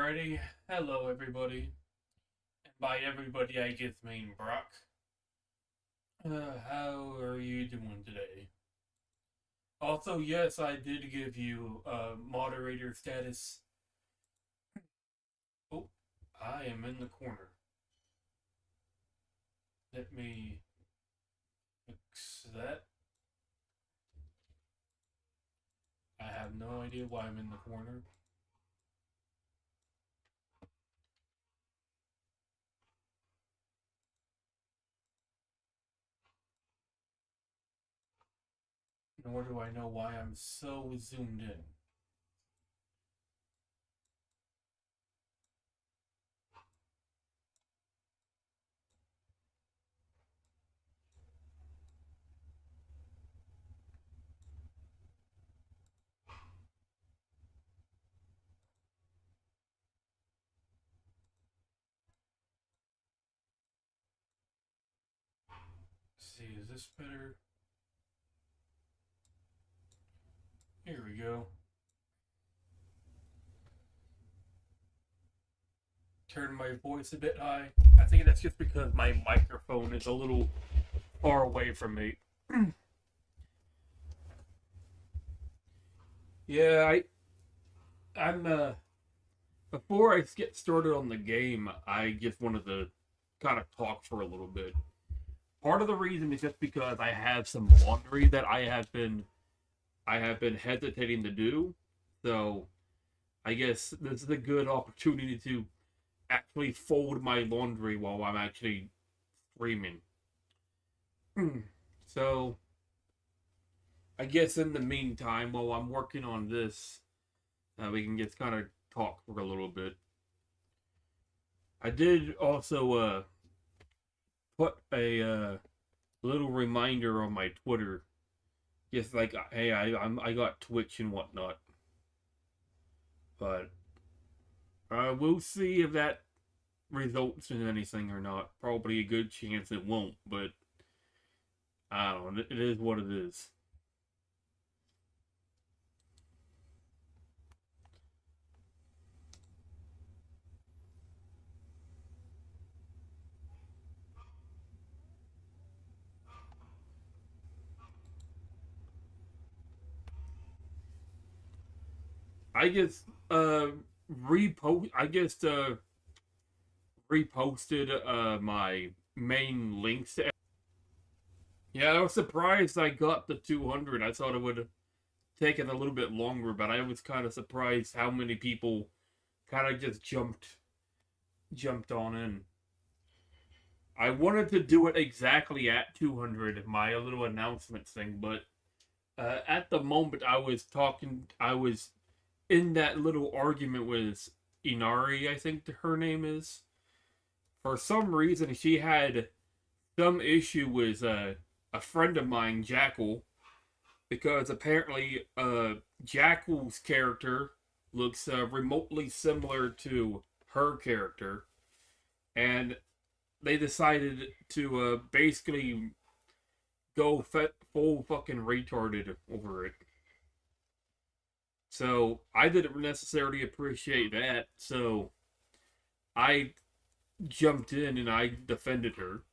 Alrighty, hello everybody. And by everybody, I just mean Brock. How are you doing today? Also, yes, I did give you moderator status. Oh, I am in the corner. Let me fix that. I have no idea why I'm in the corner. Nor do I know why I'm so zoomed in. Let's see, is this better? Here we go. Turn my voice a bit high. I think that's just because my microphone is a little far away from me. Yeah, I'm before I get started on the game, I just wanted to kind of talk for a little bit. Part of the reason is just because I have some laundry that I have been hesitating to do. So I guess this is a good opportunity to actually fold my laundry while I'm actually streaming. So I guess in the meantime, while I'm working on this, we can just kind of talk for a little bit. I did also put a little reminder on my Twitter, just like, hey, I got Twitch and whatnot, but we'll see if that results in anything or not. Probably a good chance it won't, but I don't know. It is what it is. I just repost. I just reposted my main links. Yeah, I was surprised I got the 200. I thought it would have taken a little bit longer, but I was kind of surprised how many people kind of just jumped on in. I wanted to do it exactly at 200, my little announcement thing, but at the moment I was in that little argument with Inari, I think her name is. For some reason, she had some issue with a friend of mine, Jackal, because apparently Jackal's character looks remotely similar to her character, and they decided to basically go full fucking retarded over it. So I didn't necessarily appreciate that. So I jumped in and I defended her,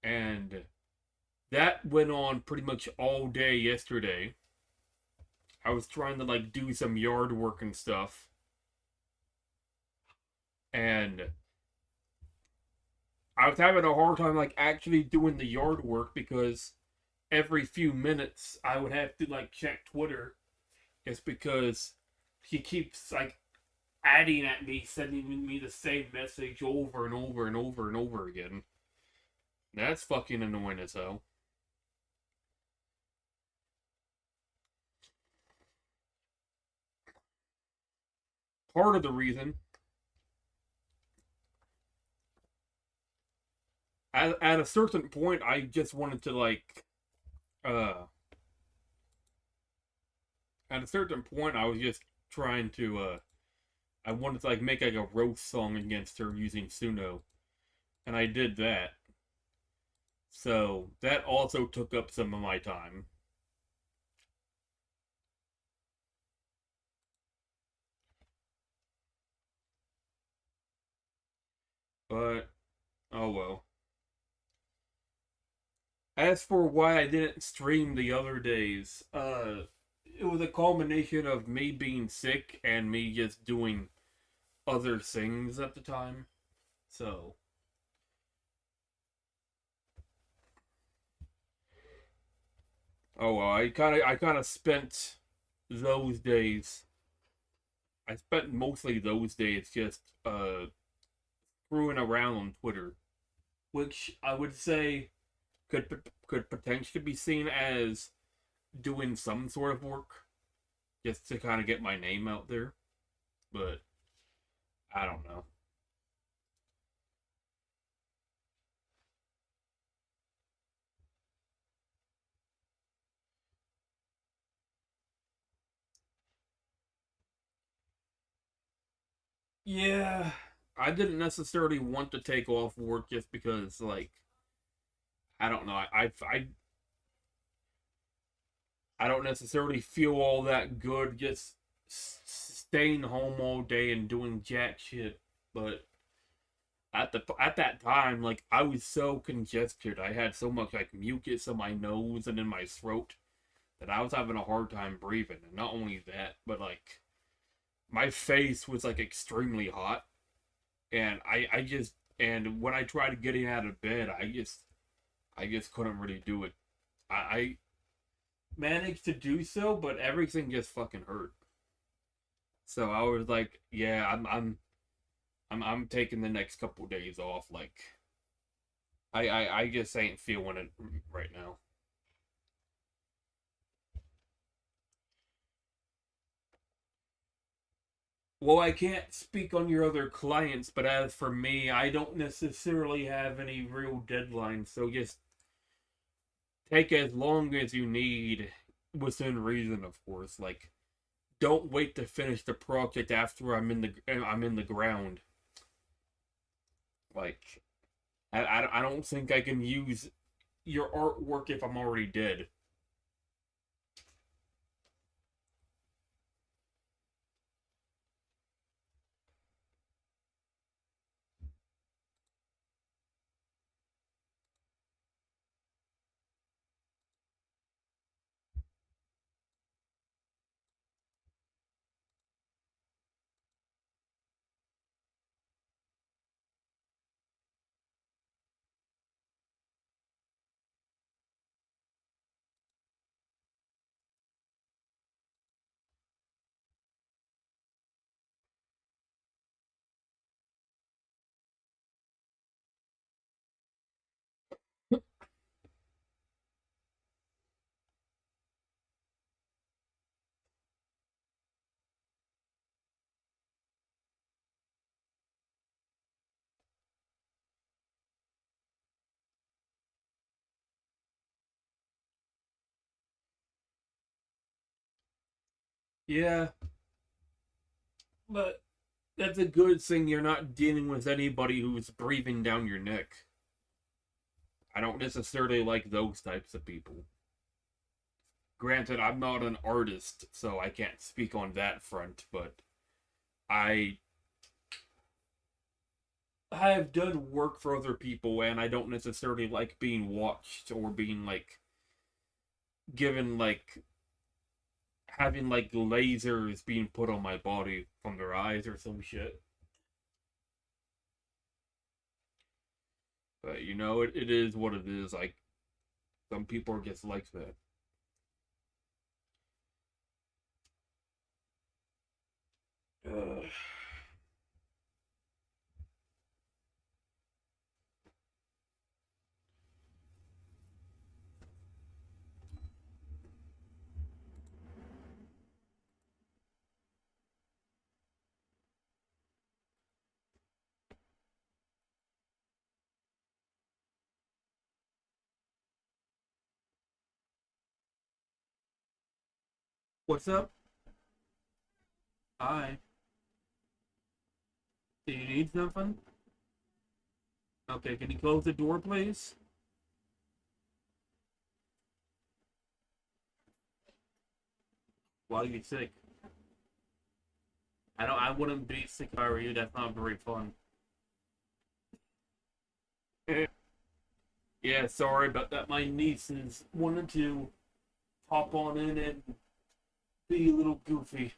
and that went on pretty much all day yesterday. I was trying to like do some yard work and stuff, and I was having a hard time like actually doing the yard work because every few minutes I would have to like check Twitter just because he keeps like adding at me, sending me the same message over and over and over and over again. That's fucking annoying as hell. Part of the reason, at a certain point, I just wanted to like, uh, at a certain point, I was just trying to, I wanted to like make like a roast song against her using Suno, and I did that. So that also took up some of my time. But oh well. As for why I didn't stream the other days, it was a culmination of me being sick and me just doing other things at the time. So, oh well, I kind of spent those days. I spent mostly those days just screwing around on Twitter, which I would say could potentially be seen as doing some sort of work just to kind of get my name out there. But I don't know. Yeah, I didn't necessarily want to take off work just because, like, I don't know. I don't necessarily feel all that good just staying home all day and doing jack shit. But at that time, like, I was so congested. I had so much like mucus in my nose and in my throat that I was having a hard time breathing. And not only that, but like my face was like extremely hot, and I just and when I tried getting out of bed, I just couldn't really do it. I managed to do so, but everything just fucking hurt. So I was like, yeah, I'm taking the next couple days off. Like, I just ain't feeling it right now. Well, I can't speak on your other clients, but as for me, I don't necessarily have any real deadlines. So just take as long as you need within reason, of course. Like, don't wait to finish the project after I'm in the ground. Like, I don't think I can use your artwork if I'm already dead. Yeah, but that's a good thing you're not dealing with anybody who's breathing down your neck. I don't necessarily like those types of people. Granted, I'm not an artist, so I can't speak on that front, but I I have done work for other people, and I don't necessarily like being watched or being like given like having like lasers being put on my body from their eyes or some shit. But it is what it is. Like, some people are just like that. Ugh. What's up? Hi. Do you need something? Okay, can you close the door, please? While you're sick. I wouldn't be sick if I were you. That's not very fun. Yeah, sorry about that. My nieces wanted to hop on in and be a little goofy.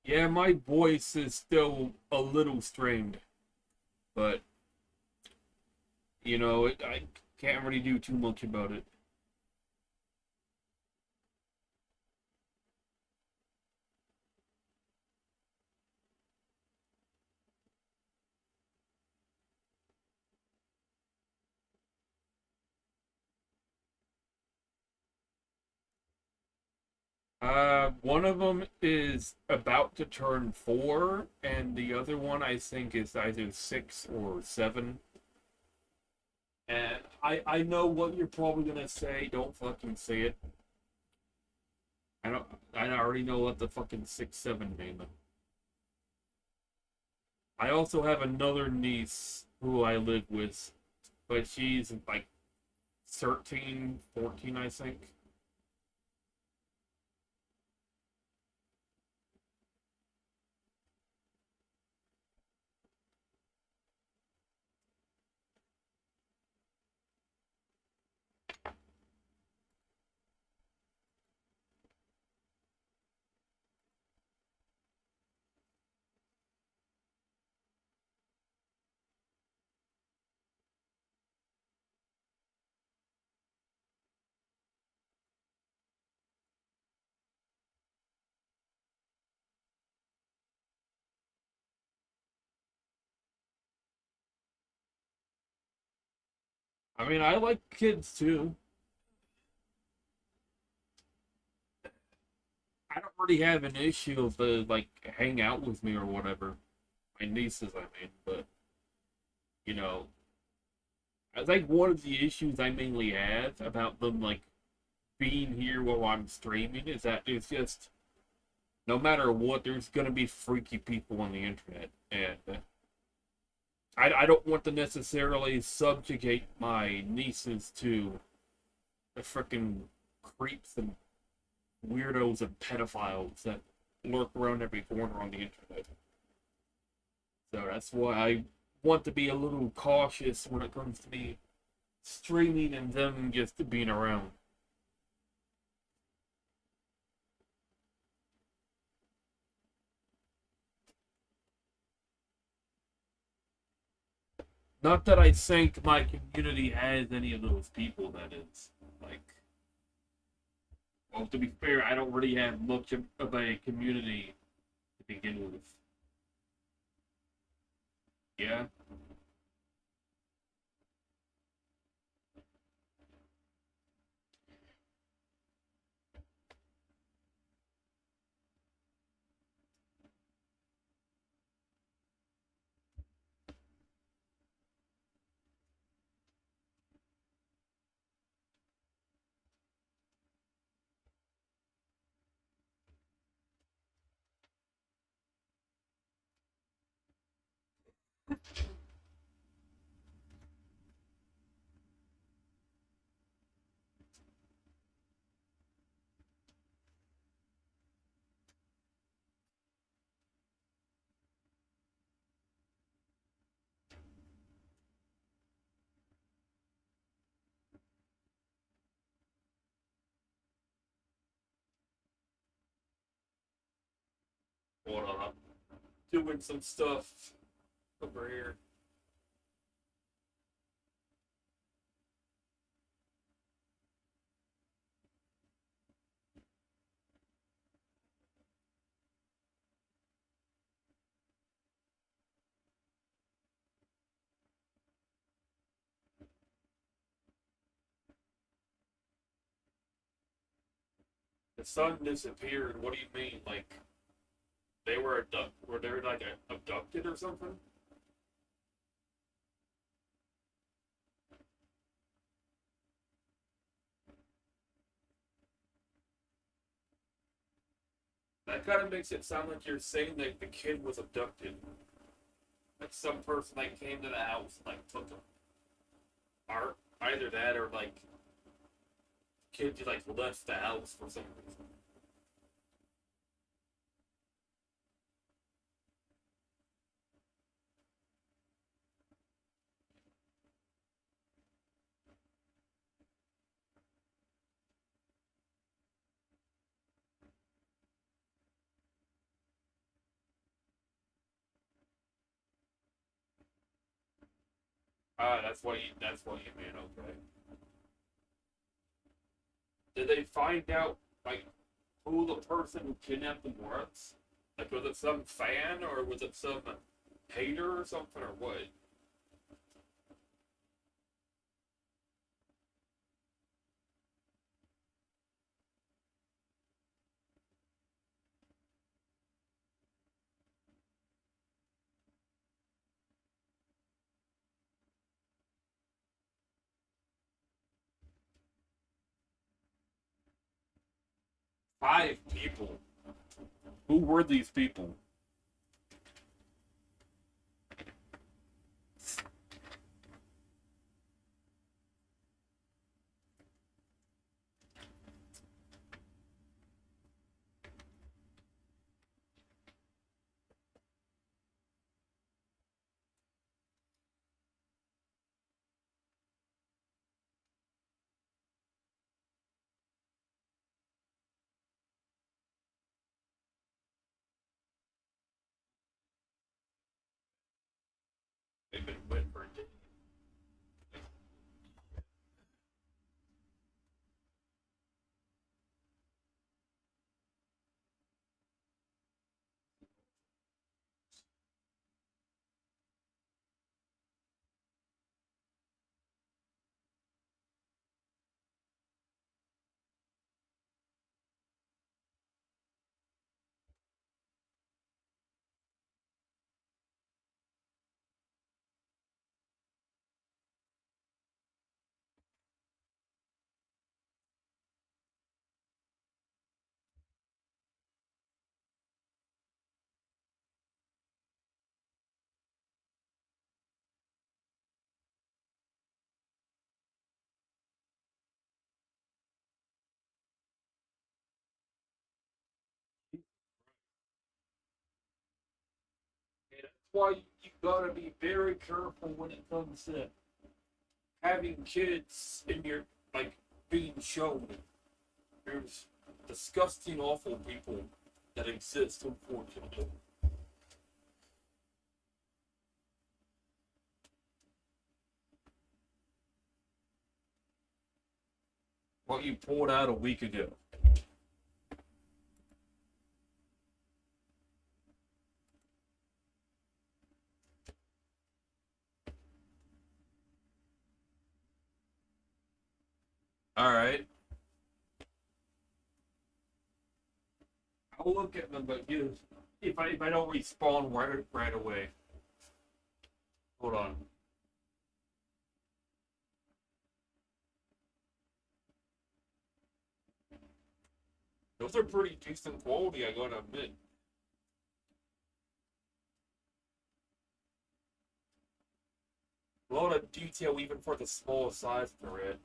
Yeah, my voice is still a little strained, but I can't really do too much about it. One of them is about to turn 4, and the other one I think is either 6 or 7. And I know what you're probably gonna say. Don't fucking say it. I don't. I already know what the fucking 6, 7 name. I also have another niece who I live with, but she's like 13, 14, I think. I mean, I like kids too. I don't really have an issue if they like hang out with me or whatever. My nieces, I mean, but you know, I think one of the issues I mainly have about them like being here while I'm streaming is that it's just no matter what, there's gonna be freaky people on the internet, and I don't want to necessarily subjugate my nieces to the freaking creeps and weirdos and pedophiles that lurk around every corner on the internet. So that's why I want to be a little cautious when it comes to me streaming and them just being around. Not that I think my community has any of those people, that is. Like, well, to be fair, I don't really have much of a community to begin with. Yeah? Hold on, I'm doing some stuff over here. The sun disappeared. What do you mean? Like, were they like abducted or something? That kind of makes it sound like you're saying that the kid was abducted. Like some person like came to the house and like took him. Or either that or like kid just like left the house for some reason. Ah, that's what you mean. Okay. Did they find out like who the person who kidnapped them was? Like, was it some fan or was it some hater or something or what? 5 people. Who were these people? They've been wet for days. And that's why you gotta be very careful when it comes to having kids in your like being shown. There's disgusting, awful people that exist, unfortunately. What you pulled out a week ago. All right, I'll look at them, but you, if I don't respawn right away, hold on. Those are pretty decent quality, I gotta admit. A lot of detail even for the small size thread.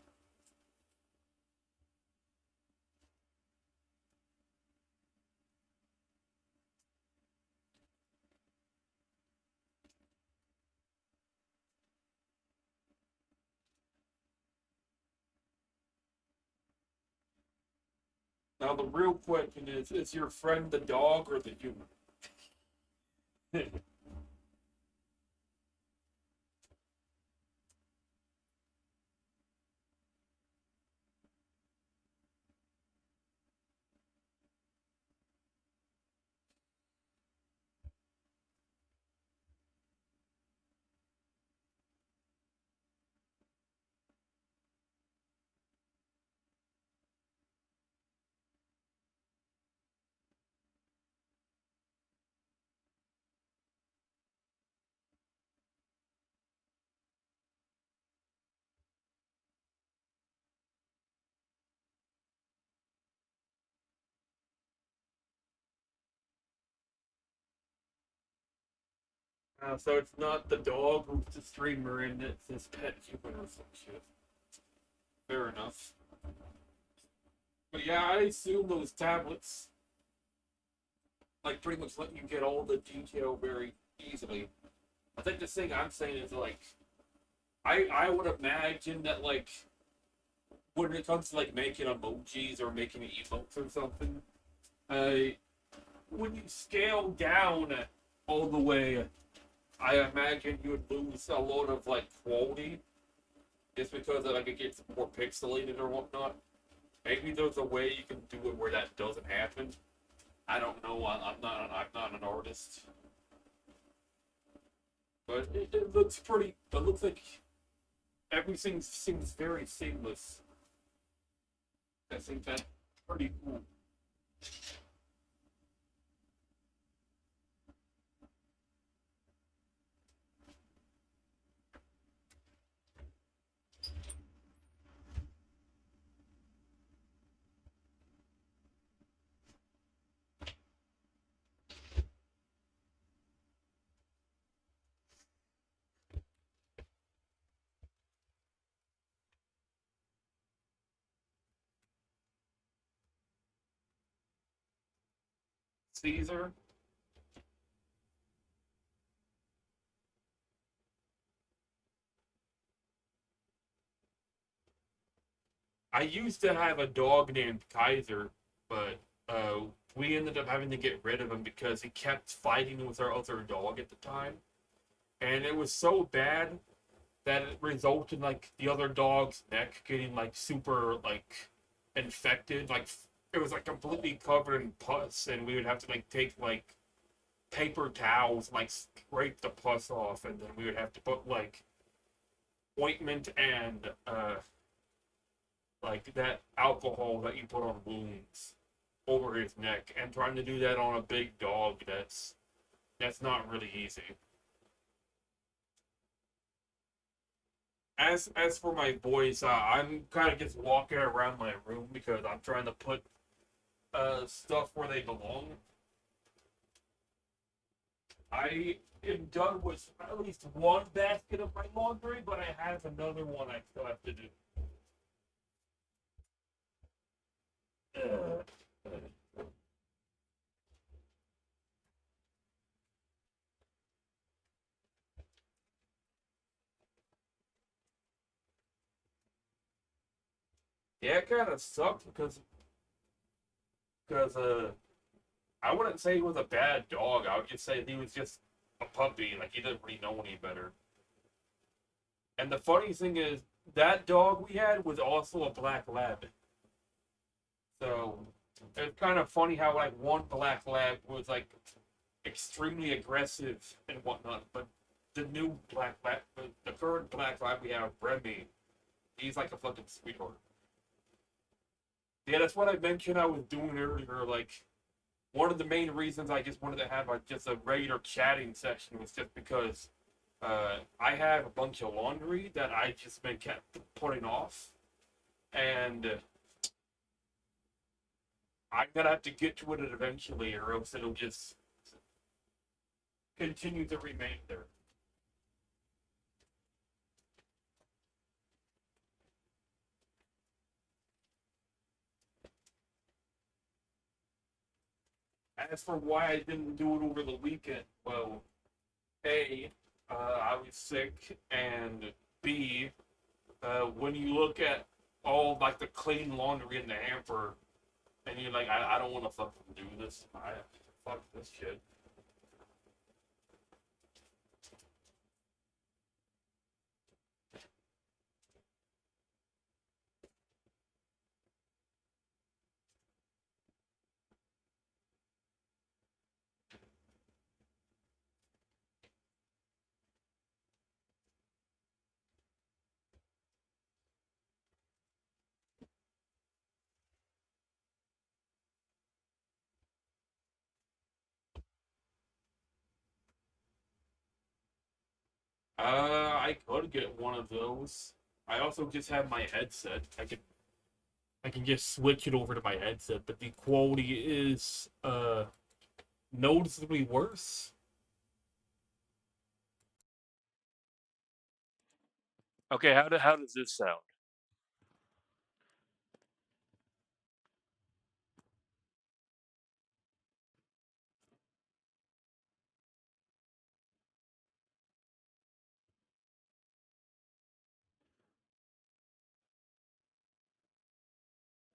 Now the real question is your friend the dog or the human? So it's not the dog who's the streamer and it's his pet human or some shit. Fair enough. But yeah, I assume those tablets like pretty much let you get all the detail very easily. I think the thing I'm saying is like I would imagine that like when it comes to like making emojis or making emotes or something, uh when you scale down all the way I imagine you would lose a lot of like quality just because like it gets more pixelated or whatnot. Maybe there's a way you can do it where that doesn't happen. I don't know. I'm not an artist, but it looks pretty. It looks like everything seems very seamless. I think that's pretty cool. Caesar. I used to have a dog named Kaiser, but uh, we ended up having to get rid of him because he kept fighting with our other dog at the time, and it was so bad that it resulted in like the other dog's neck getting like super like infected. Like it was like completely covered in pus, and we would have to like take like paper towels and like scrape the pus off, and then we would have to put like ointment and like that alcohol that you put on wounds over his neck, and trying to do that on a big dog, that's not really easy. As for my voice, I'm kind of just walking around my room because I'm trying to put stuff where they belong. I am done with at least one basket of my laundry, but I have another one I still have to do. Uh, yeah, it kind of sucked because I wouldn't say he was a bad dog. I would just say he was just a puppy. Like he didn't really know any better. And the funny thing is, that dog we had was also a black lab. So it's kind of funny how like one black lab was like extremely aggressive and whatnot, but the new black lab, the current black lab we have, Remy, he's like a fucking sweetheart. Yeah, that's what I mentioned I was doing earlier. Like one of the main reasons I just wanted to have like just a regular chatting session was just because I have a bunch of laundry that I just been kept putting off, and I'm gonna have to get to it eventually, or else it'll just continue to remain there. As for why I didn't do it over the weekend, well, A, I was sick, and B, when you look at all like the clean laundry in the hamper, and you're like, I don't want to fucking do this. Fuck this shit. I could get one of those. I also just have my headset. I can just switch it over to my headset, but the quality is noticeably worse. Okay, how does this sound?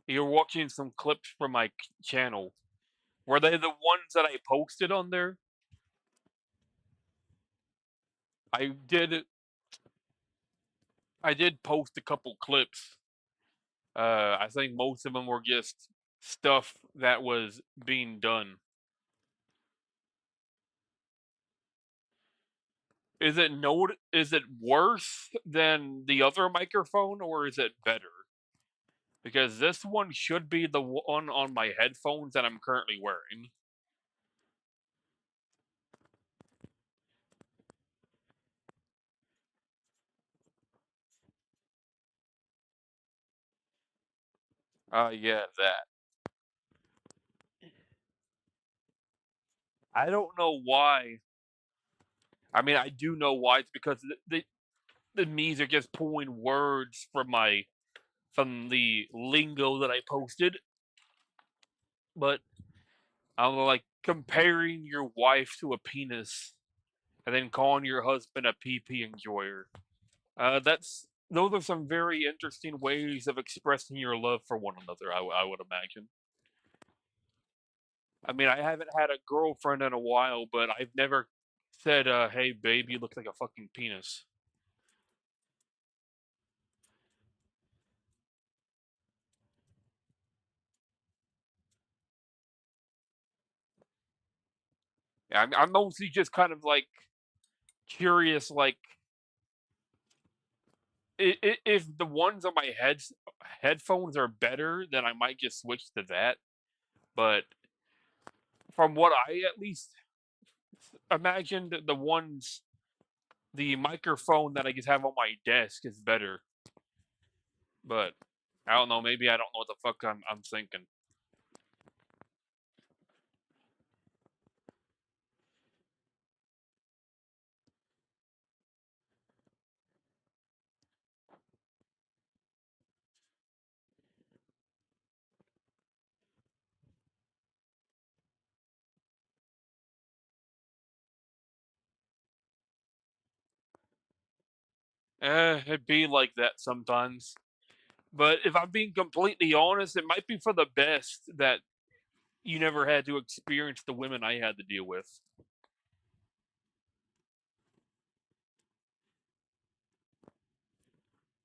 You're watching some clips from my channel. Were they the ones that I posted on there? I did I did post a couple clips. I think most of them were just stuff that was being done. Is it worse than the other microphone or is it better? Because this one should be the one on my headphones that I'm currently wearing. Yeah, that. I don't know why. I mean, I do know why. It's because the me's are just pulling words from the lingo that I posted. But I'm like comparing your wife to a penis and then calling your husband a PP enjoyer. That's those are some very interesting ways of expressing your love for one another. I would imagine. I mean, I haven't had a girlfriend in a while, but I've never said, "Hey, babe, you look like a fucking penis." Yeah, I'm mostly just kind of like curious, like if the ones on my headphones are better, then I might just switch to that. But from what I at least imagined, the microphone that I just have on my desk is better. But I don't know. Maybe I don't know what the fuck I'm thinking. It'd be like that sometimes. But if I'm being completely honest, it might be for the best that you never had to experience the women I had to deal with.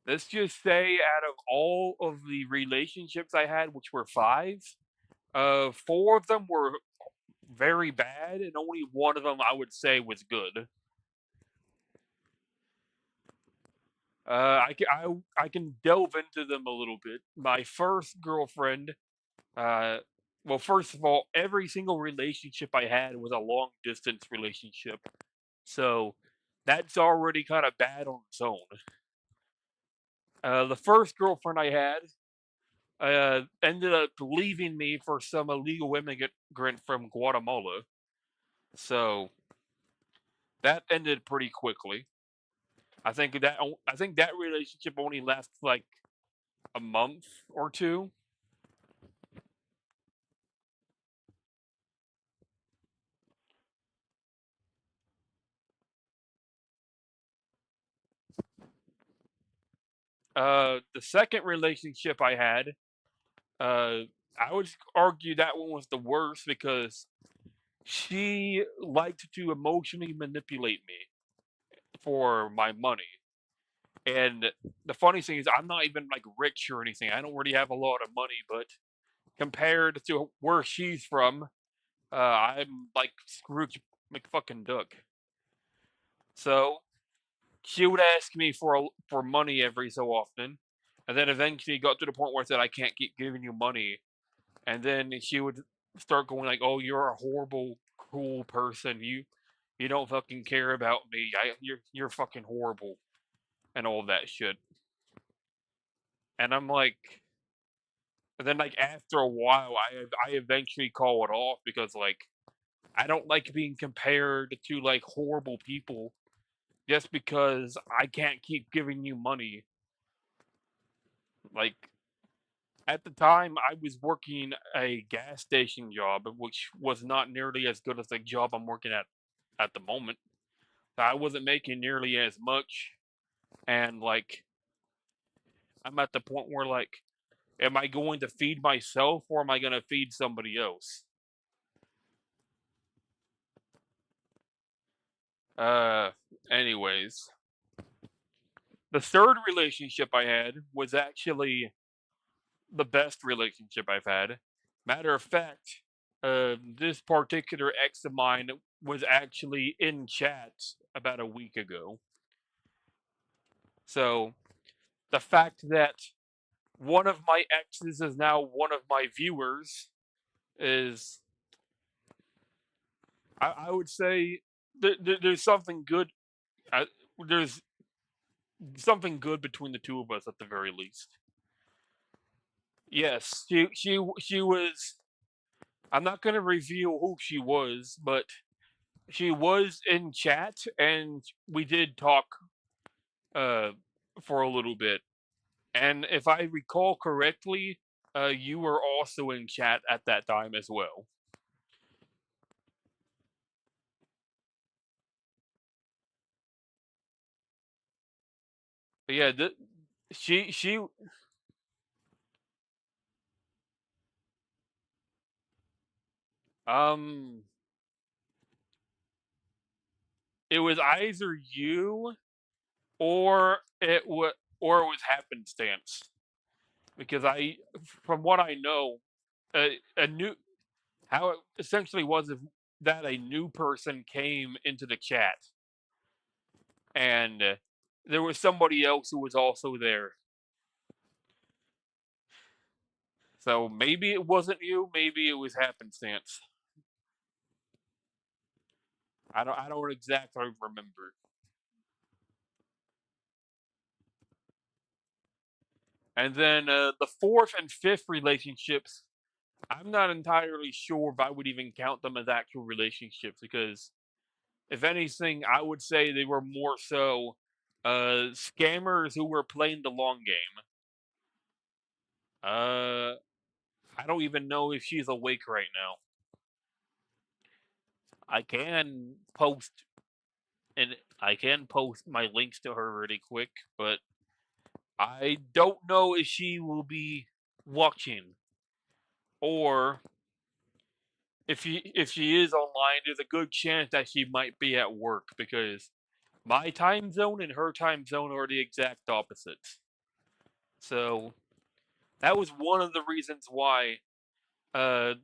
Let's just say, out of all of the relationships I had, which were five, four of them were very bad, and only one of them I would say was good. I can delve into them a little bit. My first girlfriend, uh, well, first of all, every single relationship I had was a long distance relationship, so that's already kind of bad on its own. The first girlfriend I had ended up leaving me for some illegal immigrant from Guatemala, so that ended pretty quickly. I think that relationship only lasted like a month or two. The second relationship I had, uh, I would argue that one was the worst because she liked to emotionally manipulate me for my money. And the funny thing is, I'm not even like rich or anything. I don't really have a lot of money, but compared to where she's from, I'm like Scrooge McFucking Duck. So she would ask me for money every so often, and then eventually got to the point where I said, "I can't keep giving you money." And then she would start going like, "Oh, you're a horrible, cruel person. You don't fucking care about me. You're fucking horrible," and all that shit. And I'm like, and then like after a while, I eventually call it off because like I don't like being compared to like horrible people just because I can't keep giving you money. Like at the time, I was working a gas station job, which was not nearly as good as the job I'm working at the moment. I wasn't making nearly as much, and like I'm at the point where like, am I going to feed myself or am I going to feed somebody else? Uh, Anyways, the third relationship I had was actually the best relationship I've had. Matter of fact, this particular ex of mine was actually in chat about a week ago. So the fact that one of my exes is now one of my viewers is, I would say, there's something good. There's something good between the two of us at the very least. Yes, she was. I'm not gonna reveal who she was, but she was in chat, and we did talk uh for a little bit. And if I recall correctly, you were also in chat at that time as well. But yeah, she um it was either you or it was happenstance because from what I know, a new how it essentially was that a new person came into the chat and there was somebody else who was also there. So maybe it wasn't you, maybe it was happenstance. I don't exactly remember. And then the fourth and fifth relationships, I'm not entirely sure if I would even count them as actual relationships because if anything, I would say they were more so scammers who were playing the long game. I don't even know if she's awake right now. I can post I can post my links to her really quick, but I don't know if she will be watching or if she is online. There's a good chance that she might be at work because my time zone and her time zone are the exact opposites. So that was one of the reasons why. Uh,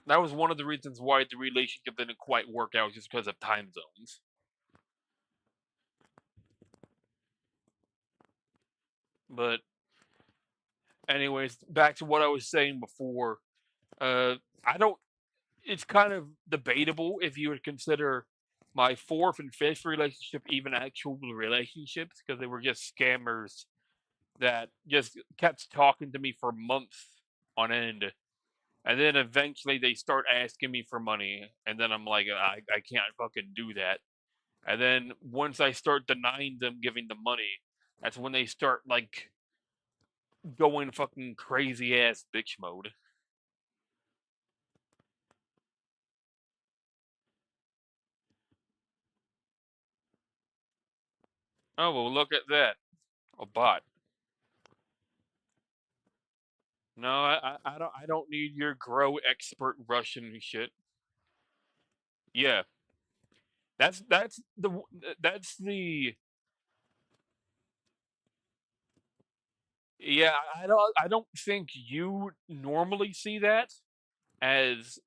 that was one of the reasons why the relationship didn't quite work out, just because of time zones. But anyways, back to what I was saying before. I don't. It's kind of debatable if you would consider my fourth and fifth relationship even actual relationships because they were just scammers that just kept talking to me for months on end. And then eventually they start asking me for money. And then I'm like, I can't fucking do that. And then once I start denying them giving the money, that's when they start like going fucking crazy ass bitch mode. Oh, well, look at that. A bot. No, I don't need your grow expert Russian shit. Yeah, that's the yeah. I don't think you normally see that as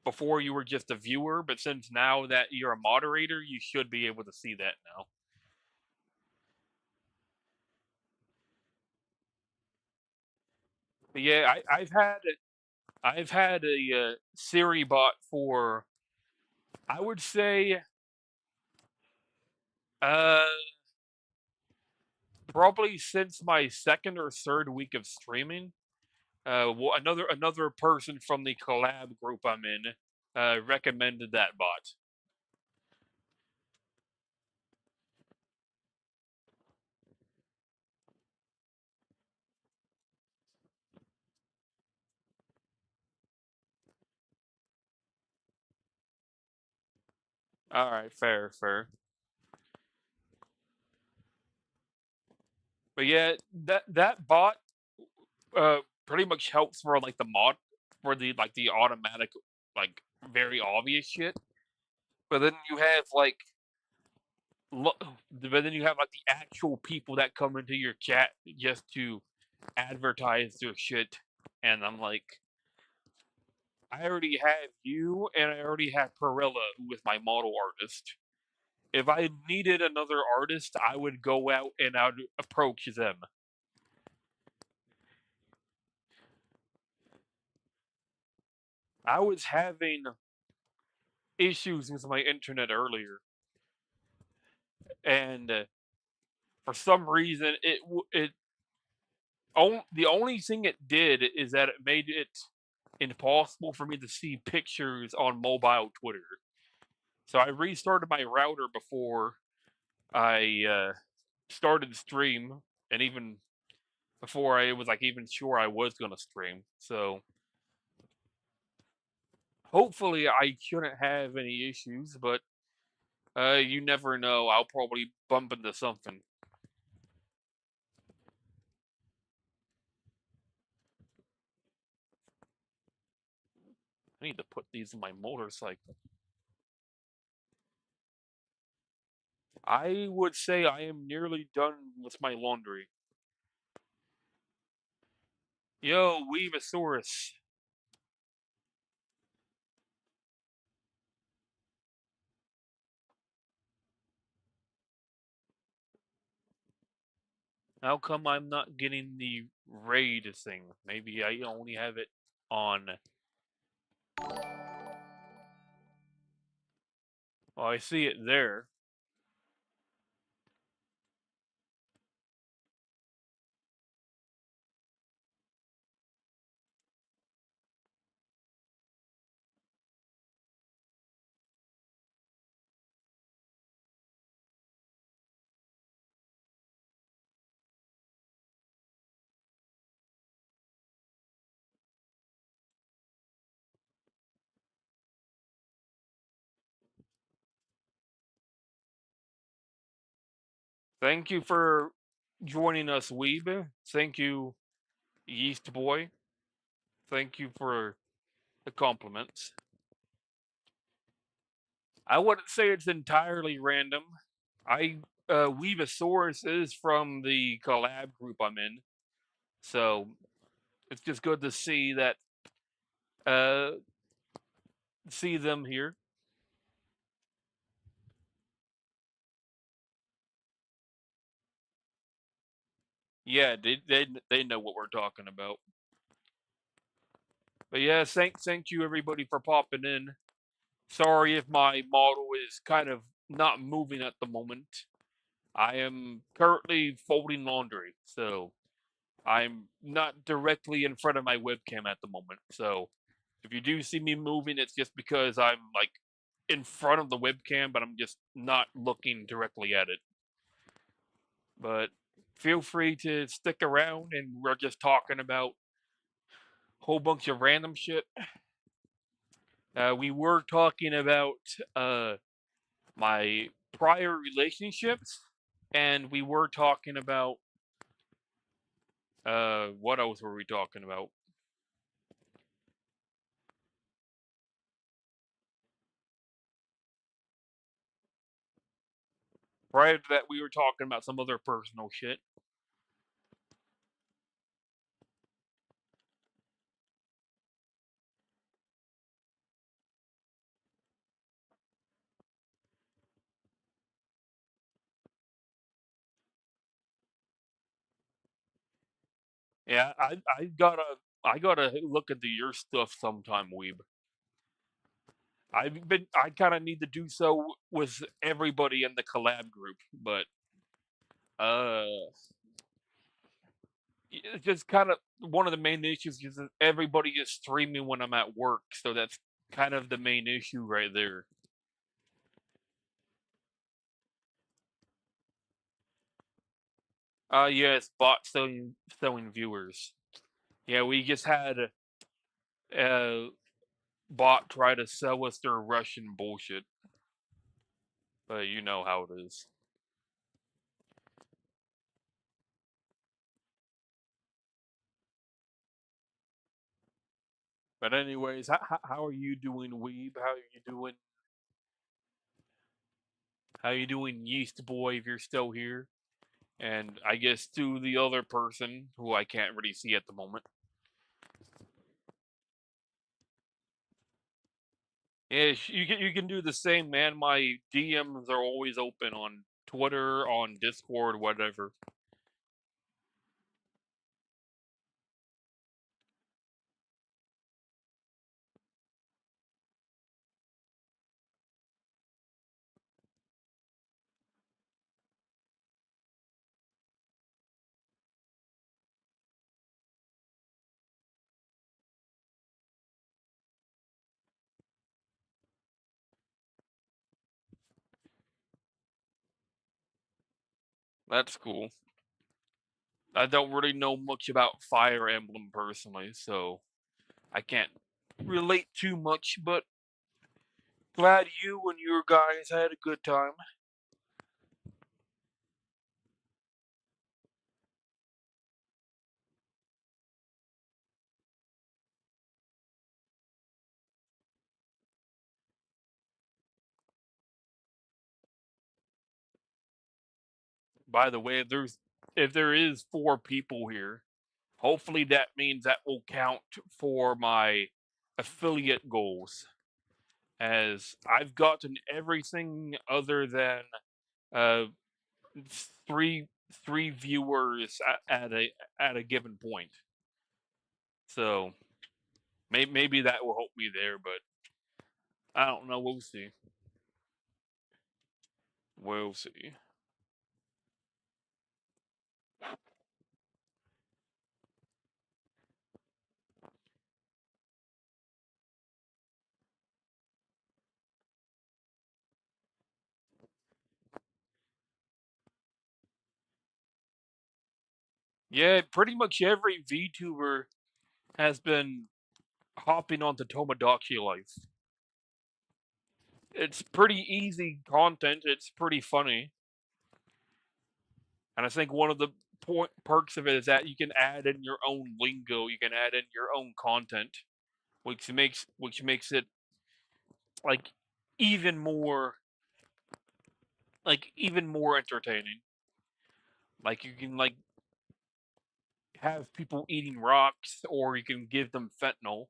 before you were just a viewer, but since now that you're a moderator, you should be able to see that now. But yeah, I've had a Siri bot for I would say uh probably since my second or third week of streaming. Another person from the collab group I'm in recommended that bot. All right, fair, fair. But yeah, that bot pretty much helps for like the mod for the automatic like very obvious shit. But then you have like but then you have like the actual people that come into your chat just to advertise their shit, and I'm like, I already have you, and I already have Perella, who is my model artist. If I needed another artist, I would go out and I'd approach them. I was having issues with my internet earlier, and for some reason, the only thing it did is that it made it impossible for me to see pictures on mobile Twitter. So I restarted my router before I started the stream, and even before I was like even sure I was gonna stream. So hopefully I shouldn't have any issues, but you never know. I'll probably bump into something. I need to put these in my motorcycle. I would say I am nearly done with my laundry. Yo, Weavesaurus. How come I'm not getting the raid thing? Maybe I only have it on. Oh, I see it there. Thank you for joining us, Weeb. Thank you, Yeast Boy. Thank you for the compliments. I wouldn't say it's entirely random. I Weevasaurus is from the collab group I'm in, so it's just good to see that uh see them here. Yeah, they know what we're talking about. But yeah, thank you everybody for popping in. Sorry if my model is kind of not moving at the moment. I am currently folding laundry, so I'm not directly in front of my webcam at the moment. So if you do see me moving, it's just because I'm like in front of the webcam, but I'm just not looking directly at it. But feel free to stick around, and we're just talking about a whole bunch of random shit. We were talking about my prior relationships, and we were talking about what else were we talking about? Prior to that, we were talking about some other personal shit. Yeah, I gotta look into your stuff sometime, Weeb. I kind of need to do so with everybody in the collab group, but uh, it's just kind of one of the main issues is that everybody is streaming when I'm at work, so that's kind of the main issue right there. Yes, bot selling viewers. Yeah, we just had a bot try to sell us their Russian bullshit, but you know how it is. But anyways, how are you doing, Weeb? How are you doing? How you doing, Yeast Boy, if you're still here? And I guess to the other person who I can't really see at the moment. Yeah, you can do the same, man. My DMs are always open on Twitter, on Discord, whatever. That's cool. I don't really know much about Fire Emblem personally, so I can't relate too much, but glad you and your guys had a good time. By the way, if there is 4 people here, hopefully that means that will count for my affiliate goals. As I've gotten everything other than uh three three viewers at a given point. So maybe that will help me there, but I don't know. We'll see. We'll see. Yeah, pretty much every VTuber has been hopping onto Tomodachi life. It's pretty easy content. It's pretty funny, and I think one of the perks of it is that you can add in your own lingo. You can add in your own content, which makes it like even more even more entertaining. Like you can have people eating rocks, or you can give them fentanyl.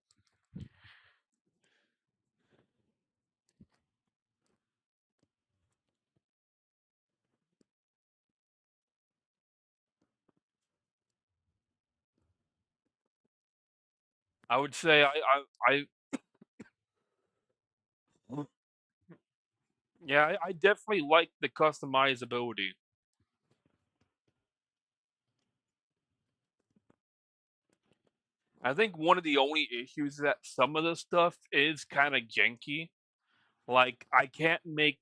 I would say I yeah, I definitely like the customizability. I think one of the only issues is that some of the stuff is kind of janky. Like I can't make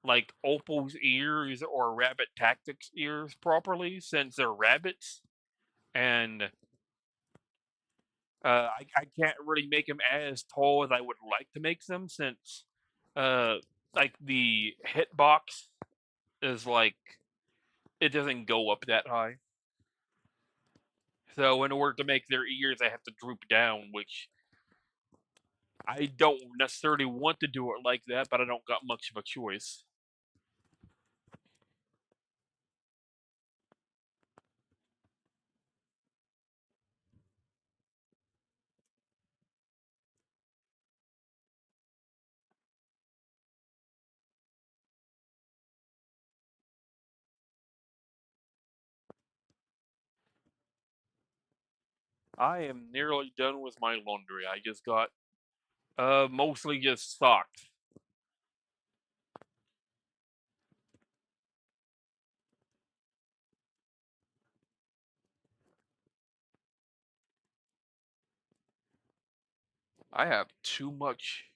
like Opal's ears or Rabbit Tactics ears properly since they're rabbits, and I can't really make them as tall as I would like to make them since uh like the hitbox is like it doesn't go up that high. So in order to make their ears, I have to droop down, which I don't necessarily want to do it like that, but I don't got much of a choice. I am nearly done with my laundry. I just got mostly just socks. I have too much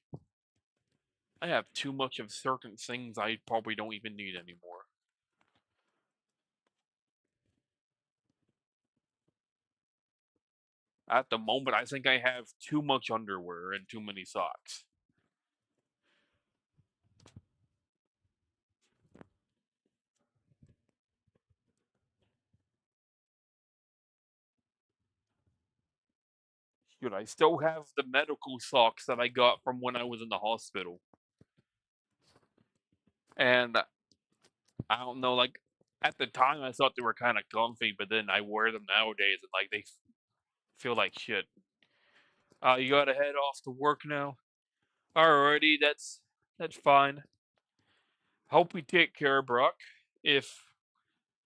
I have too much of certain things I probably don't even need anymore. At the moment, I think I have too much underwear and too many socks. Should I still have the medical socks that I got from when I was in the hospital? And I don't know, like at the time I thought they were kind of comfy, but then I wear them nowadays and like feel like shit. You gotta head off to work now. Alrighty, that's fine. Hope we take care, Brock. If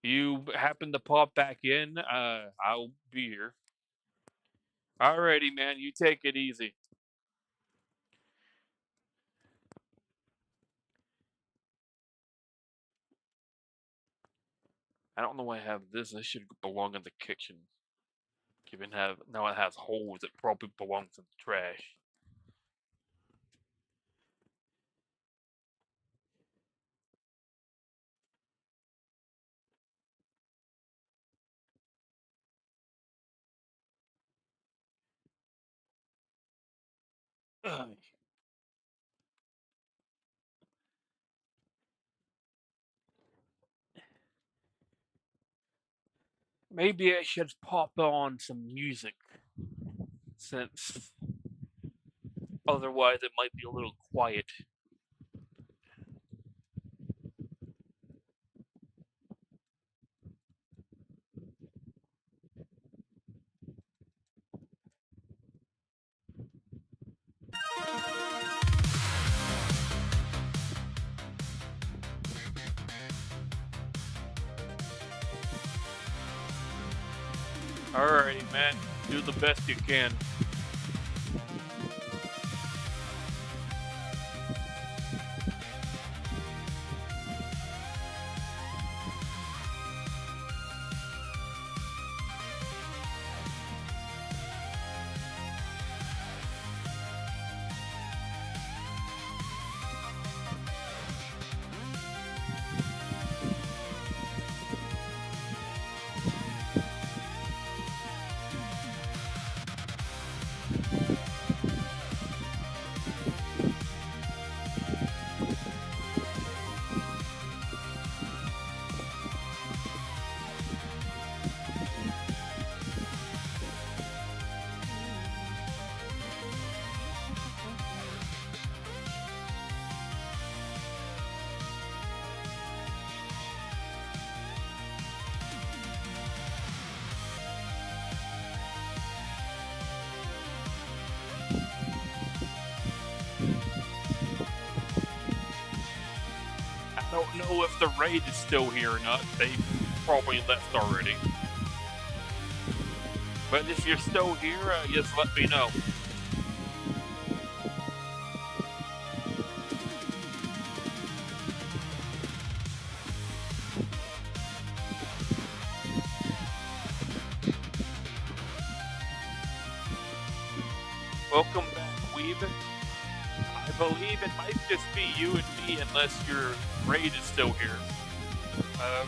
you happen to pop back in, I'll be here. Alrighty, man. You take it easy. I don't know why I have this. This should belong in the kitchen. Given have now it has holes, it probably belongs in the trash. Ugh. Maybe I should pop on some music, since otherwise it might be a little quiet. Alrighty, man. Do the best you can. I don't know if the raid is still here or not. They probably left already. But if you're still here, just let me know. Welcome back, Weeb. I believe it might just be you and me unless your raid is still here.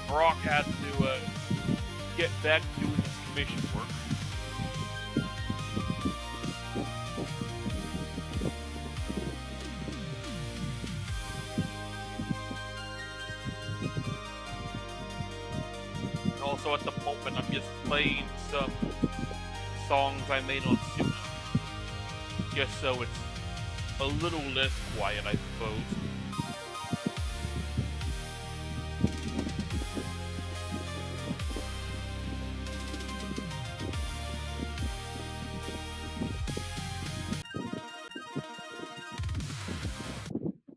Brock has to get back to doing his commission work. And also at the moment I'm just playing some songs I made on Suno. Just so it's a little less quiet, I suppose.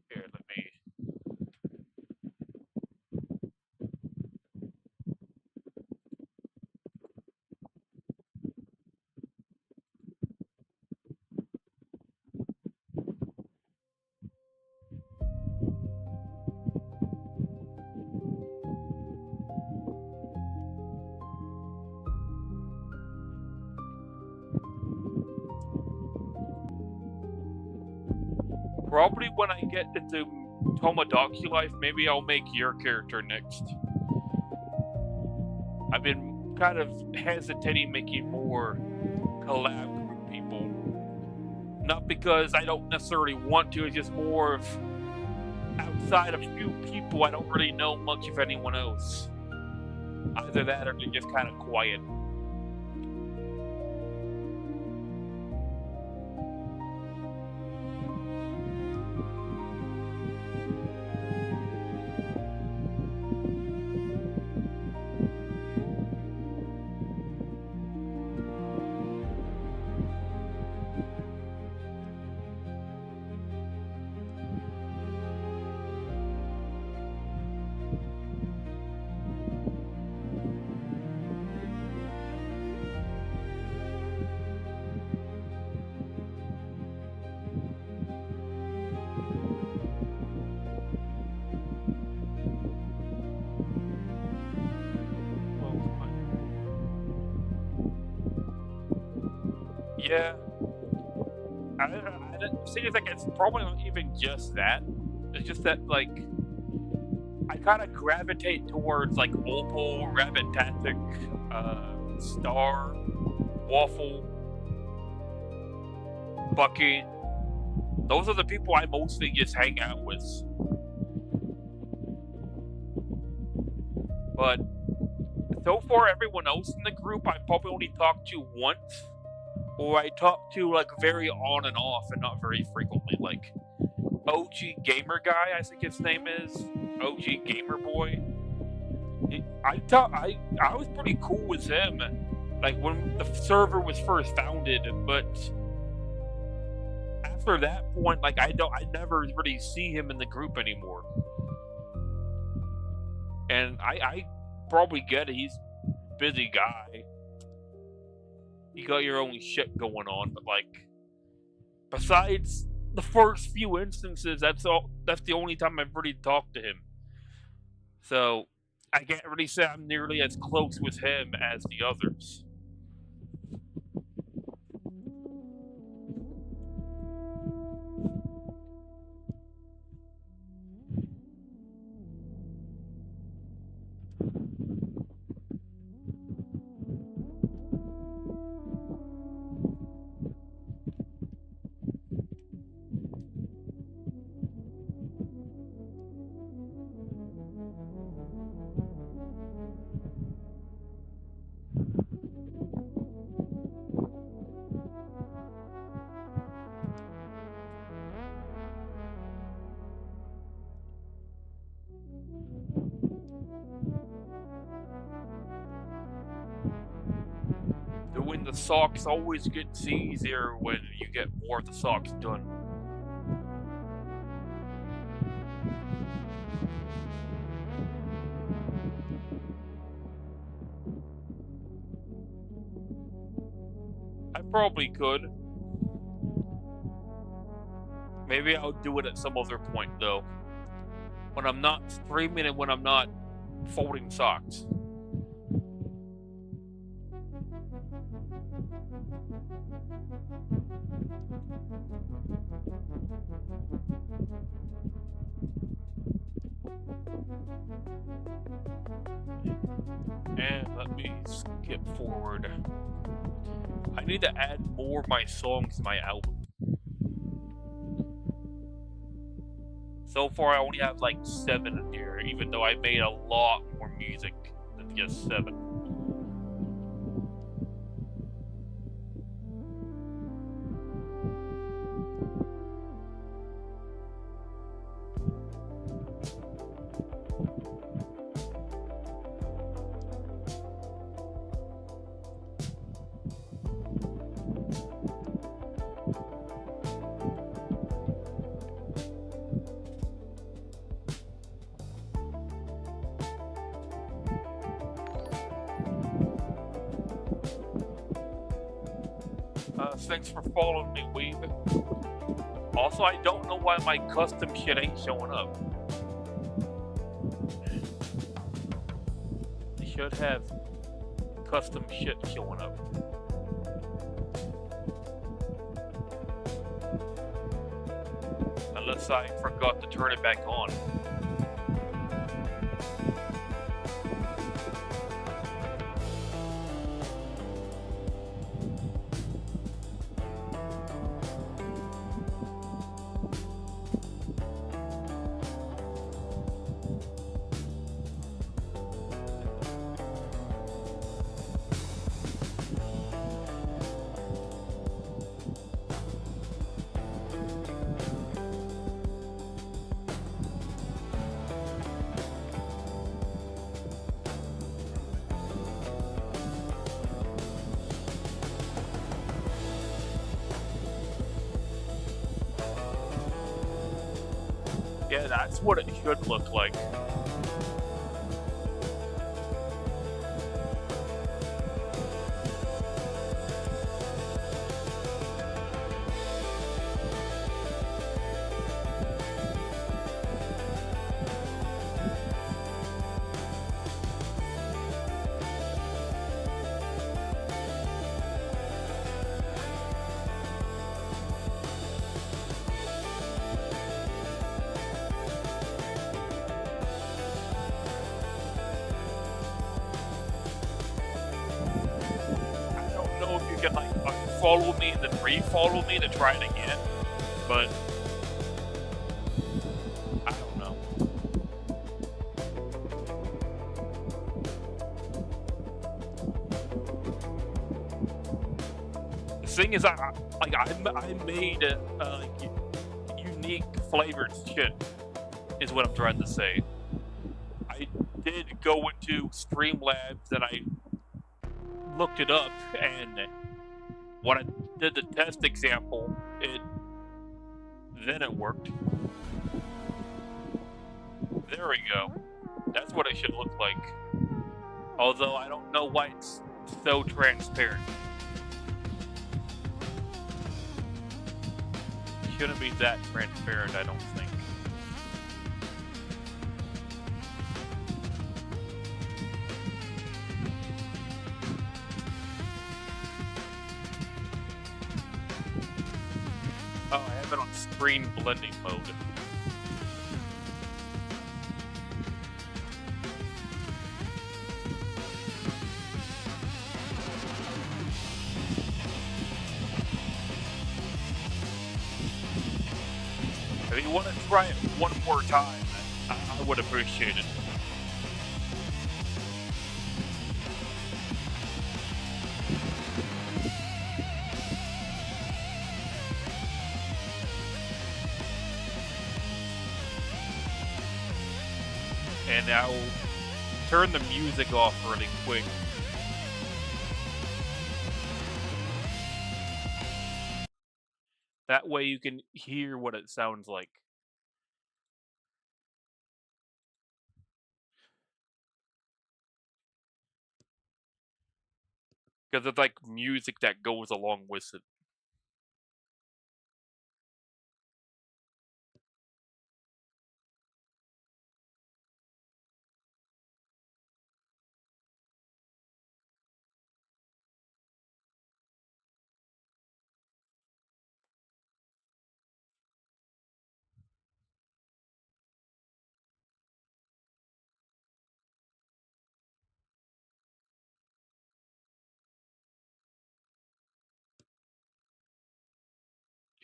Here, let me. Probably when I get into Tomodachi life, maybe I'll make your character next. I've been kind of hesitating making more collab group people. Not because I don't necessarily want to, it's just more of outside of few people, I don't really know much of anyone else. Either that or they're just kind of quiet. Yeah. The thing is, like, it's probably not even just that. It's just that, like, I kind of gravitate towards, like, Opal, Rabbit-tastic, Star, Waffle, Bucky. Those are the people I mostly just hang out with. But so far, everyone else in the group I probably only talked to once, or I talk to, like, very on and off and not very frequently. Like, OG Gamer Guy, I think his name is. OG Gamer Boy. I was pretty cool with him, like, when the server was first founded, but after that point, like, I never really see him in the group anymore. And I probably get it, he's a busy guy. You got your own shit going on, but, like, besides the first few instances, that's the only time I've really talked to him. So I can't really say I'm nearly as close with him as the others. Doing the socks always gets easier when you get more of the socks done. I probably could. Maybe I'll do it at some other point, though. When I'm not streaming and when I'm not folding socks. And let me skip forward. I need to add more of my songs to my album. So far, I only have like 7 in here, even though I made a lot more music than just 7. Thanks for following me, Weeb. Also, I don't know why my custom shit ain't showing up. I should have custom shit showing up. Unless I forgot to turn it back on. Yeah, that's what it should look like. can like unfollow me and then re-follow me to try it again, but I don't know. The thing is, I made unique flavored shit. Is what I'm trying to say. I did go into Streamlabs and I looked it up, and when I did the test example, it worked. There we go. That's what it should look like. Although I don't know why it's so transparent. Shouldn't be that transparent, I don't think. Oh, I have it on screen blending mode. If you want to try it one more time, I would appreciate it. And I'll turn the music off really quick. That way you can hear what it sounds like. Because it's like music that goes along with it.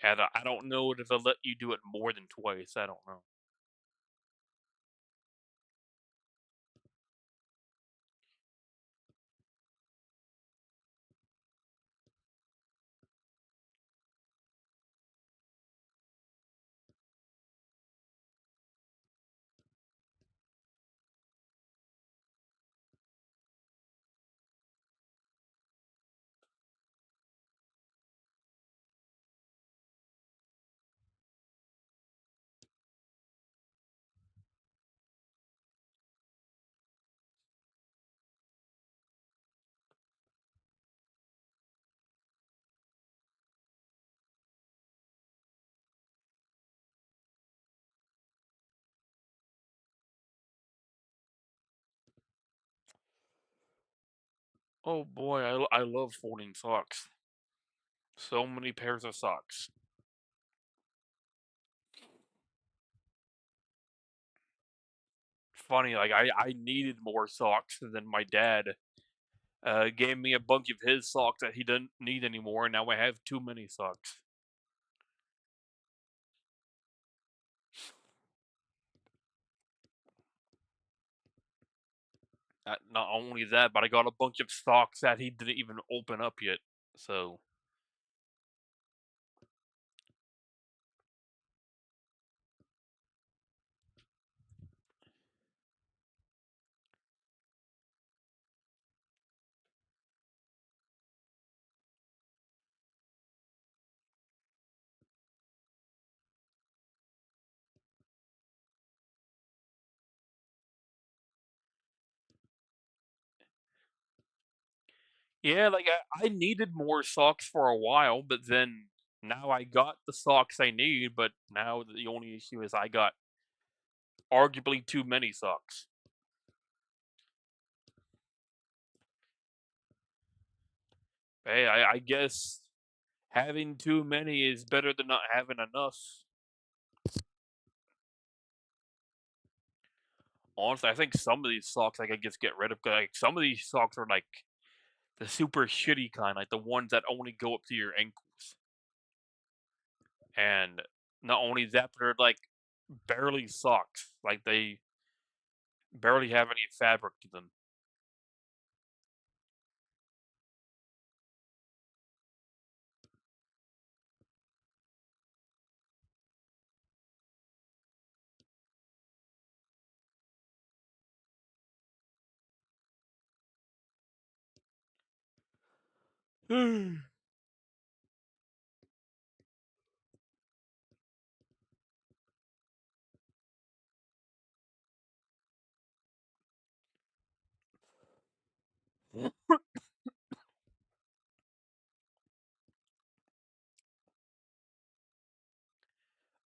Yeah, I don't know if they'll let you do it more than twice. I don't know. Oh boy, I love folding socks. So many pairs of socks. Funny, like I needed more socks, and then my dad gave me a bunch of his socks that he didn't need anymore, and now I have too many socks. Not only that, but I got a bunch of socks that he didn't even open up yet. So yeah, like I needed more socks for a while, but then now I got the socks I need, but now the only issue is I got arguably too many socks. Hey, I guess having too many is better than not having enough. Honestly, I think some of these socks I could just get rid of. Like some of these socks are like the super shitty kind, like the ones that only go up to your ankles. And not only that, but they're like barely socks. Like they barely have any fabric to them.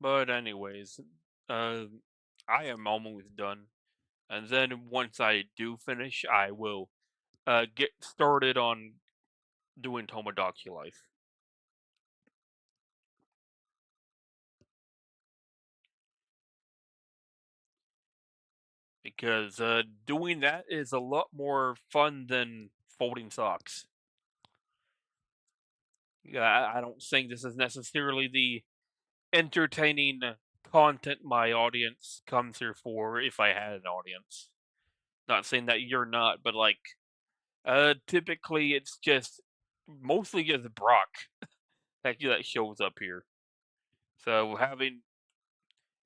But anyways, uh, I am almost done. And then once I do finish, I will get started on doing Tomodachi Life. Because doing that is a lot more fun than folding socks. Yeah, I don't think this is necessarily the entertaining content my audience comes here for if I had an audience. Not saying that you're not, but like typically it's just mostly just Brock that shows up here. So having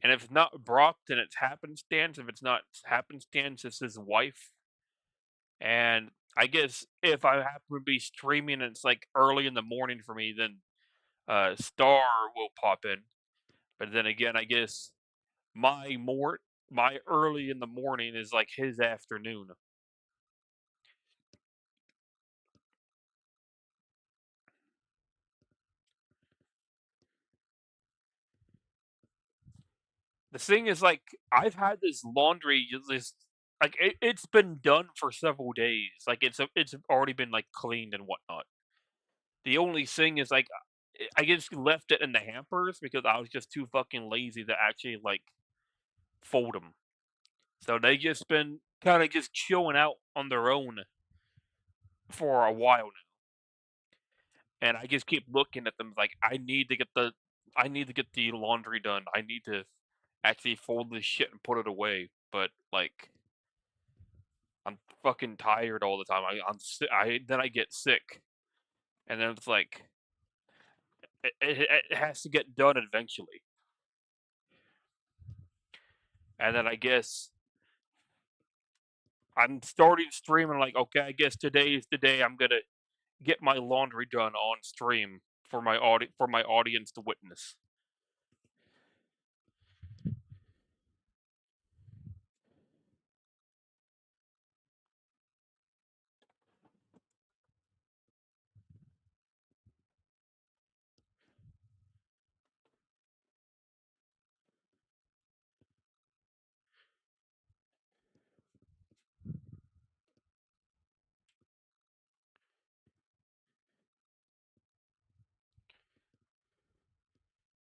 and if it's not Brock, then it's happenstance. If it's not happenstance, it's his wife. And I guess if I happen to be streaming and it's like early in the morning for me, then Star will pop in. But then again, I guess my more my early in the morning is like his afternoon. The thing is, like, I've had this laundry list, like it's been done for several days. Like it's already been like cleaned and whatnot. The only thing is like I just left it in the hampers because I was just too fucking lazy to actually like fold them. So they just been kind of just chilling out on their own for a while now. And I just keep looking at them like I need to get the laundry done. I need to actually fold this shit and put it away. But like I'm fucking tired all the time. I then I get sick, and then it's like it has to get done eventually. And then I guess I'm starting streaming like okay, I guess today is the day I'm gonna get my laundry done on stream for my audience to witness.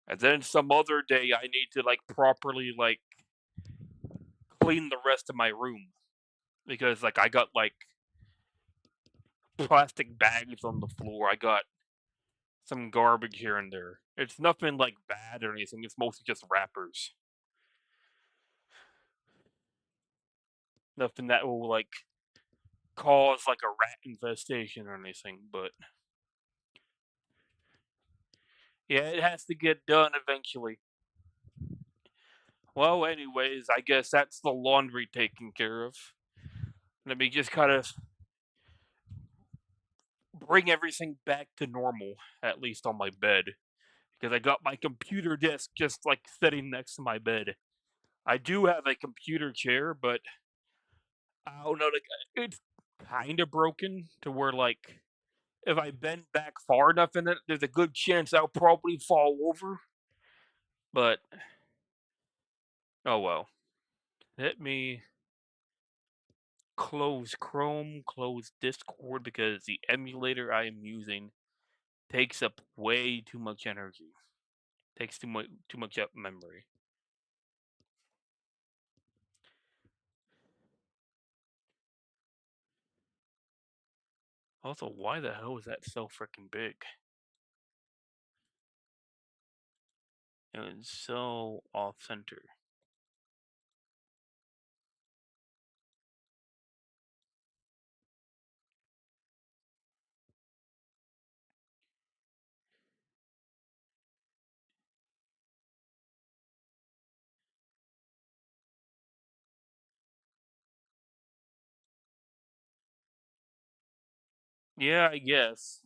And then some other day I need to like properly like clean the rest of my room because like I got like plastic bags on the floor. I got some garbage here and there. It's nothing like bad or anything. It's mostly just wrappers. Nothing that will like cause like a rat infestation or anything, but yeah, it has to get done eventually. Well, anyways, I guess that's the laundry taken care of. Let me just kind of bring everything back to normal, at least on my bed, because I got my computer desk just like sitting next to my bed. I do have a computer chair, but I don't know, like it's kind of broken to where like if I bend back far enough in it, there's a good chance I'll probably fall over. But oh well. Let me close Chrome, close Discord because the emulator I am using takes up way too much energy. Takes too much up memory. Also, why the hell is that so freaking big? It was so off center. Yeah, I guess.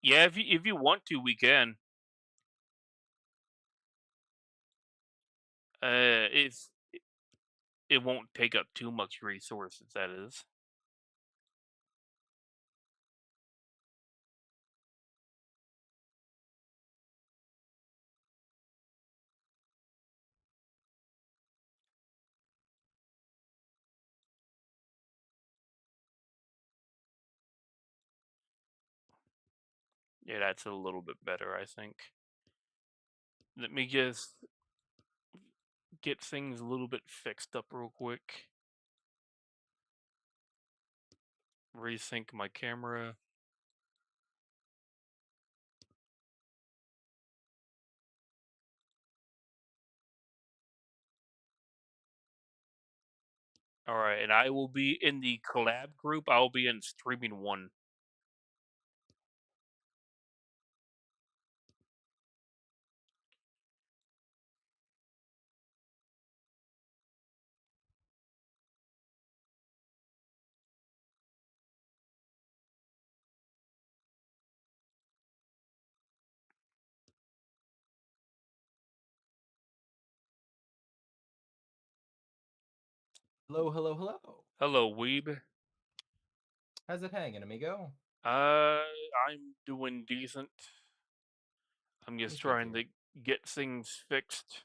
Yeah, if you want to, we can. If it won't take up too much resources, that is. Yeah, that's a little bit better, I think. Let me just get things a little bit fixed up real quick. Resync my camera. All right, and I will be in the collab group. I'll be in streaming one. Hello, hello, hello. Hello, Weeb. How's it hanging, amigo? Uh, I'm doing decent. I'm just That's good to trying hear. to get things fixed.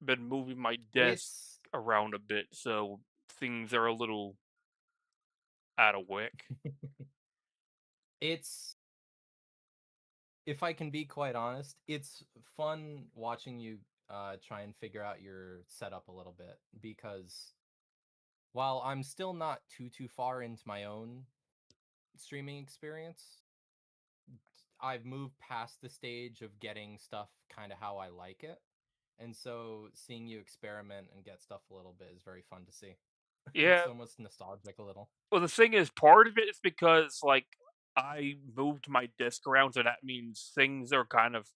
Been moving my desk It's around a bit, so things are a little out of whack. it's if I can be quite honest, it's fun watching you try and figure out your setup a little bit because while I'm still not too far into my own streaming experience, I've moved past the stage of getting stuff kind of how I like it. And so seeing you experiment and get stuff a little bit is very fun to see. Yeah, It's almost nostalgic a little. well, the thing is, part of it is because, like, I moved my desk around, so that means things are kind of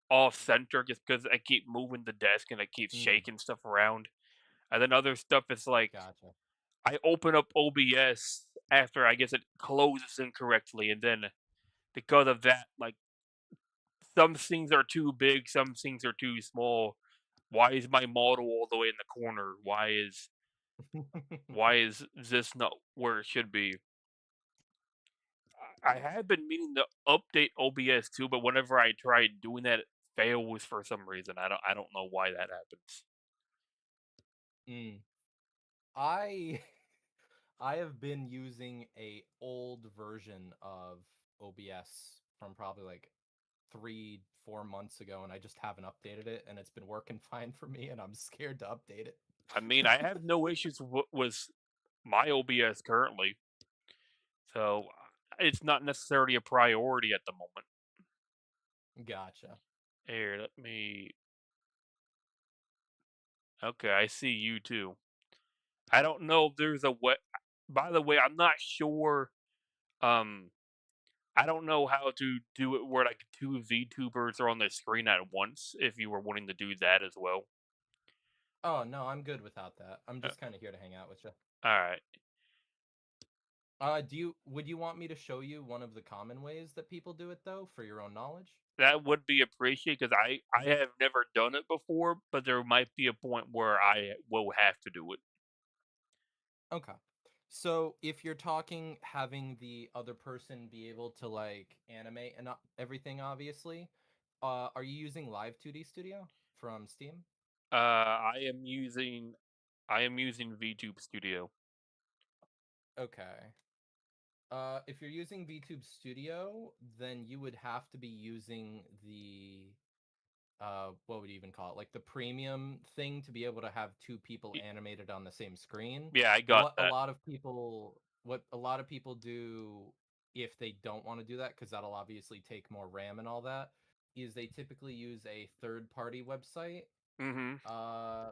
off center just because I keep moving the desk and I keep Mm, shaking stuff around. And then other stuff is like, gotcha. I open up OBS after I guess it closes incorrectly, and then because of that, like, some things are too big, some things are too small. Why is my model all the way in the corner? Why is this not where it should be? I have been meaning to update OBS too, but whenever I try doing that, it fails for some reason. I don't know why that happens. Mm. I I have been using a old version of OBS from probably like 3, 4 months ago, and I just haven't updated it, and it's been working fine for me, and I'm scared to update it. I mean, I have no issues with my OBS currently, so it's not necessarily a priority at the moment. Gotcha. Here, let me. Okay, I see you too. I don't know if there's a way. By the way, I'm not sure. Um, I don't know how to do it where like two VTubers are on the screen at once. If you were wanting to do that as well. Oh no, I'm good without that. I'm Uh, just kind of here to hang out with you. all right, Would you want me to show you one of the common ways that people do it though, for your own knowledge? that would be appreciated because I have never done it before, but there might be a point where I will have to do it. Okay. So if you're talking having the other person be able to like animate and everything, obviously, are you using Live 2D Studio from Steam? I am using VTube Studio. Okay. If you're using VTube Studio, then you would have to be using the what would you even call it? Like the premium thing to be able to have two people Y- animated on the same screen. Yeah, I got that. What a lot of people do if they don't want to do that, because that'll obviously take more RAM and all that, is they typically use a third-party website. Mm-hmm. Uh,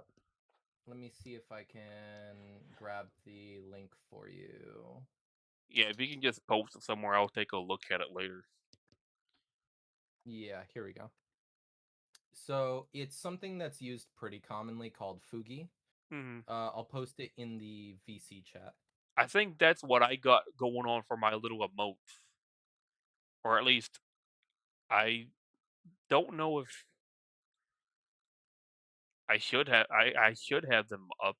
let me see if I can grab the link for you. Yeah, if you can just post it somewhere, I'll take a look at it later. Yeah, here we go. So it's something that's used pretty commonly called Fugi. Mm-hmm. I'll post it in the VC chat. I think that's what I got going on for my little emotes, or at least I don't know if I should have. I should have them up.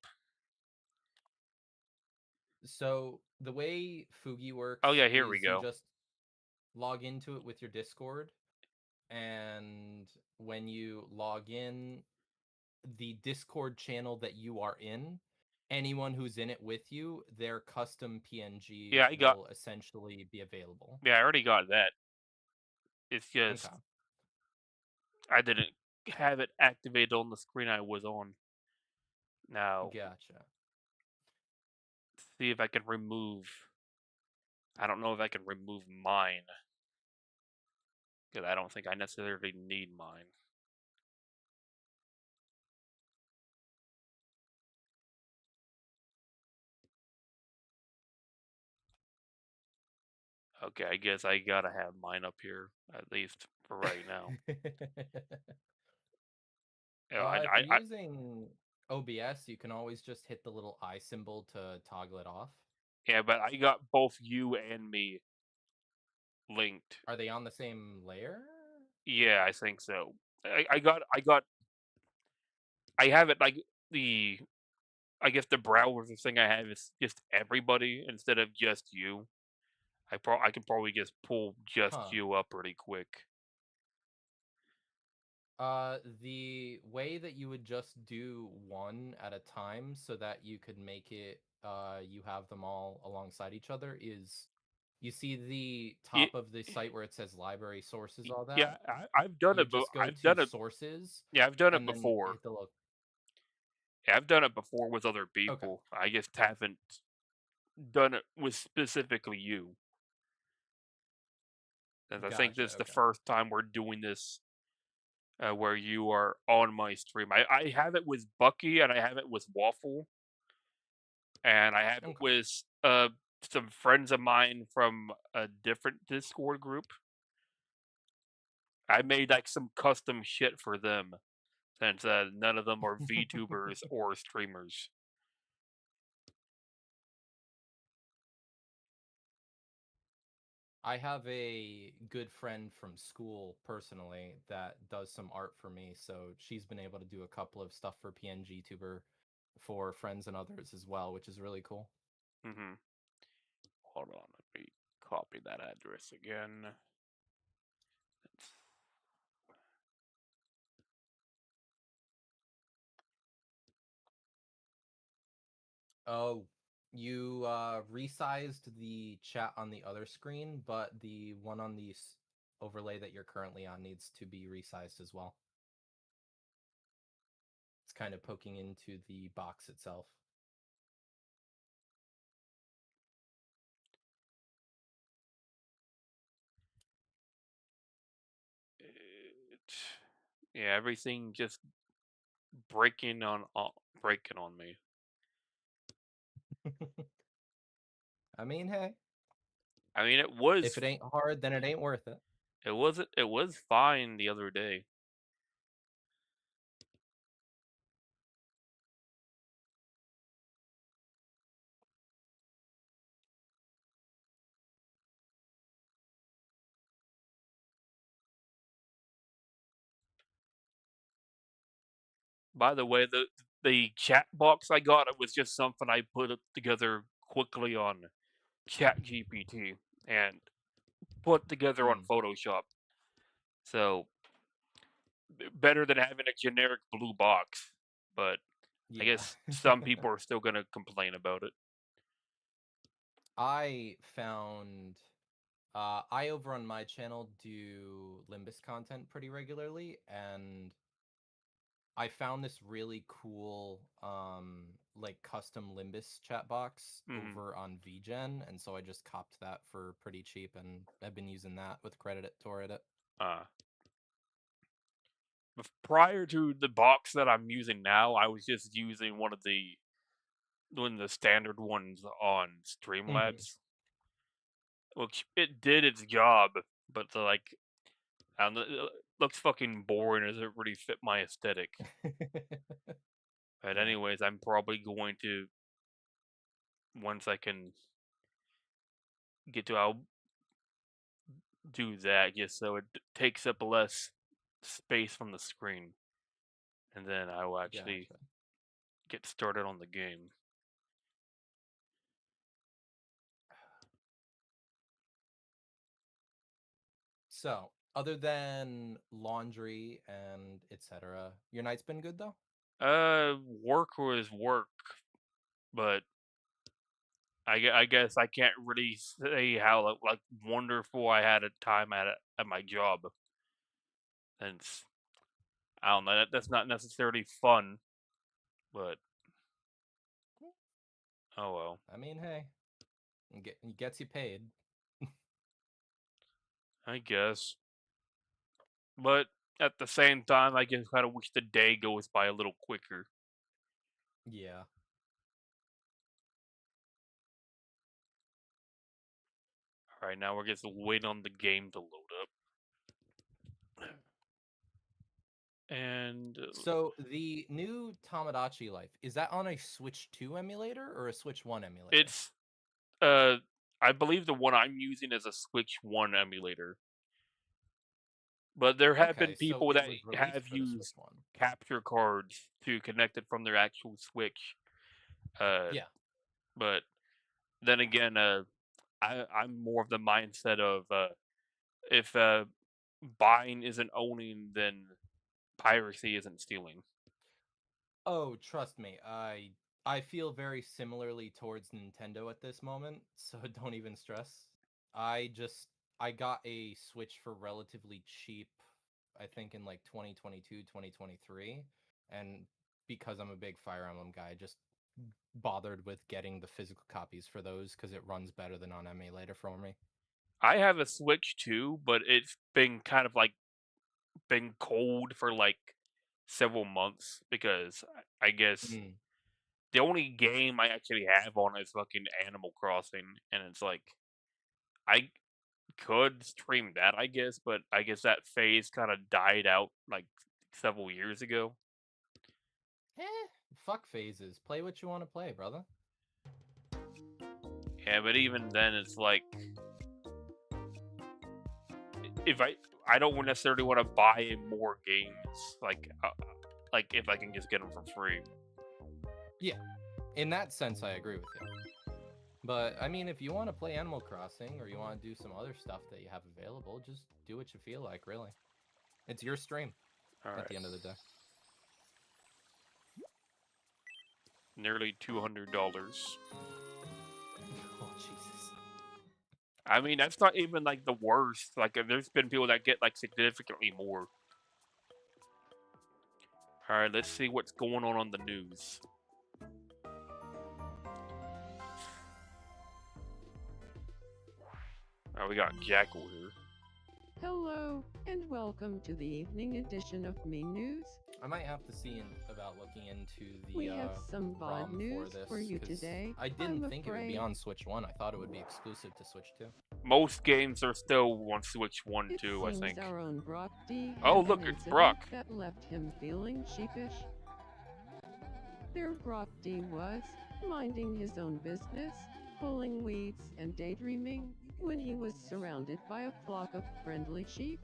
So the way Fugi Oh works yeah, here we is you go. just log into it with your Discord, and when you log in, the Discord channel that you are in, anyone who's in it with you, their custom PNG Yeah, I got. will essentially be available. Yeah, I already got that. It's Okay, just I didn't have it activated on the screen I was on. Now, gotcha. see if I can remove. I don't know if I can remove mine because I don't think I necessarily need mine. Okay, I guess I gotta have mine up here at least for right now. You know, If you're using OBS, you can always just hit the little eye symbol to toggle it off. yeah, but I got both you and me linked. Are they on the same layer? Yeah, I think so. I have it like the I guess the browser thing I have is just everybody instead of just you. I can probably just pull just Huh. you up pretty quick. The way that you would just do one at a time so that you could make it, you have them all alongside each other is, you see the Yeah, top of the site where it says library sources, all yeah, that? I've done You it. just go I've to done it. sources Yeah, I've done it and then before. hit the look. Yeah, I've done it before with other Okay, people. I just haven't done it with specifically you. And I think gotcha. this is the Okay. first time we're doing this where you are on my stream. I have it with Bucky and I have it with Waffle and I have it Okay. with some friends of mine from a different Discord group. I made like some custom shit for them since none of them are VTubers or streamers. I have a good friend from school personally that does some art for me, so she's been able to do a couple of stuff for PNG Tuber for friends and others as well, which is really cool. Mm-hmm. Hold on, let me copy that address again. It's- Oh, you resized the chat on the other screen, but the one on the overlay that you're currently on needs to be resized as well. It's kind of poking into the box itself. yeah, everything just breaking on me. I mean, hey, I mean, if it ain't hard, then it ain't worth it. it was fine the other day. By the way, the chat box I got, it was just something I put it together quickly on Chat GPT and put together on Hmm. Photoshop. So better than having a generic blue box. But I Yeah. guess some people are still gonna complain about it. I found I over on my channel do Limbus content pretty regularly, and I found this really cool like custom Limbus chat box Mhm. over on VGen, and so I just copped that for pretty cheap, and I've been using that with credit toward it. Uh, Prior to the box that I'm using now, I was just using one of the standard ones on Streamlabs, which it did its job, but like, I don't know, it looks fucking boring. It doesn't really fit my aesthetic. But Yeah. anyways, I'm probably going to, once I can get to, I'll do that just so it takes up less space from the screen, and then I will actually Gotcha. get started on the game. So, other than laundry and etc., your night's been good though? Work was work, but I guess I can't really say how like wonderful I had a time at my job, since I don't know, that's not necessarily fun, but oh well, I mean, hey, it gets you paid. I guess. But at the same time, I just kind of wish the day goes by a little quicker. Yeah. All right, now we're just waiting on the game to load up, and So the new Tomodachi Life, is that on a Switch 2 emulator or a Switch 1 emulator? it's uh, I believe the one I'm using is a Switch One emulator. But there have Okay, been so people it that was released have for the Switch used 1. capture cards to connect it from their actual Switch. Uh, Yeah. but then again, I'm more of the mindset of if buying isn't owning, then piracy isn't stealing. Oh, trust me, I feel very similarly towards Nintendo at this moment, so don't even stress. I just I got a Switch for relatively cheap, I think in like 2022, 2023, and because I'm a big Fire Emblem guy, I just bothered with getting the physical copies for those because it runs better than on emulator for me. I have a Switch too, but it's been kind of like been cold for like several months because I guess Mm. the only game I actually have on it is fucking Animal Crossing, and it's like I could stream that, I guess, but I guess that phase kind of died out like several years ago. Fuck phases. Play what you want to play, brother. Yeah, but even then, it's like if I don't necessarily want to buy more games, like if I can just get them for free. Yeah, in that sense, I agree with you. But I mean, if you want to play Animal Crossing or you want to do some other stuff that you have available, just do what you feel like, really. It's your stream All at right, the end of the day. nearly $200. Oh, Jesus. I mean, that's not even like the worst. Like, there's been people that get like significantly more. All right, let's see what's going on the news. Oh, we got Jackal here. Hello, and welcome to the evening edition of Me News. I might have to see about looking into the We have some VOD ROM news for this. for you 'cause today. I didn't I'm think it would be afraid on Switch 1. I thought it would be exclusive to Switch 2. Most games are still on Switch 1 it too, I seems think. our own Brock D Oh, had look, an it's incident Brock. that left him feeling sheepish. There Brock D was, minding his own business, pulling weeds and daydreaming, when he was surrounded by a flock of friendly sheep.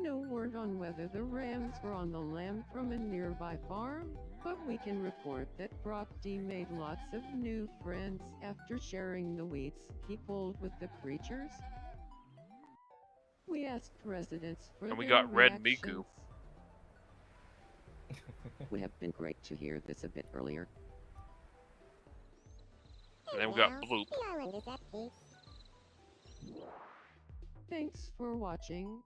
No word on whether the rams were on the lam from a nearby farm, but we can report that Brock D made lots of new friends after sharing the weeds he pulled with the creatures. We asked residents for And we their got Red reactions. Miku. Would have been great to hear this a bit earlier. And then we got Bloop. Thanks for watching.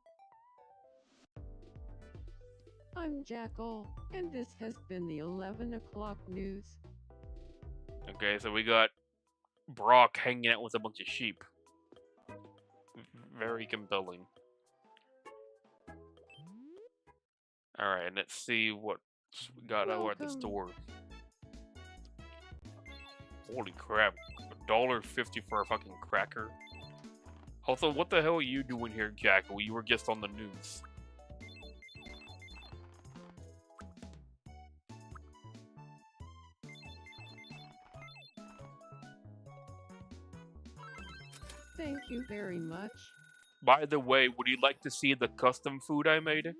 I'm Jackal, and this has been the 11 o'clock news. Okay, so we got Brock hanging out with a bunch of sheep. Very compelling. Alright, let's see what we got out at the Welcome. store. Holy crap. $1.50 for a fucking cracker. Also, what the hell are you doing here, Jackal? You were just on the news. Thank you very much. By the way, would you like to see the custom food I made?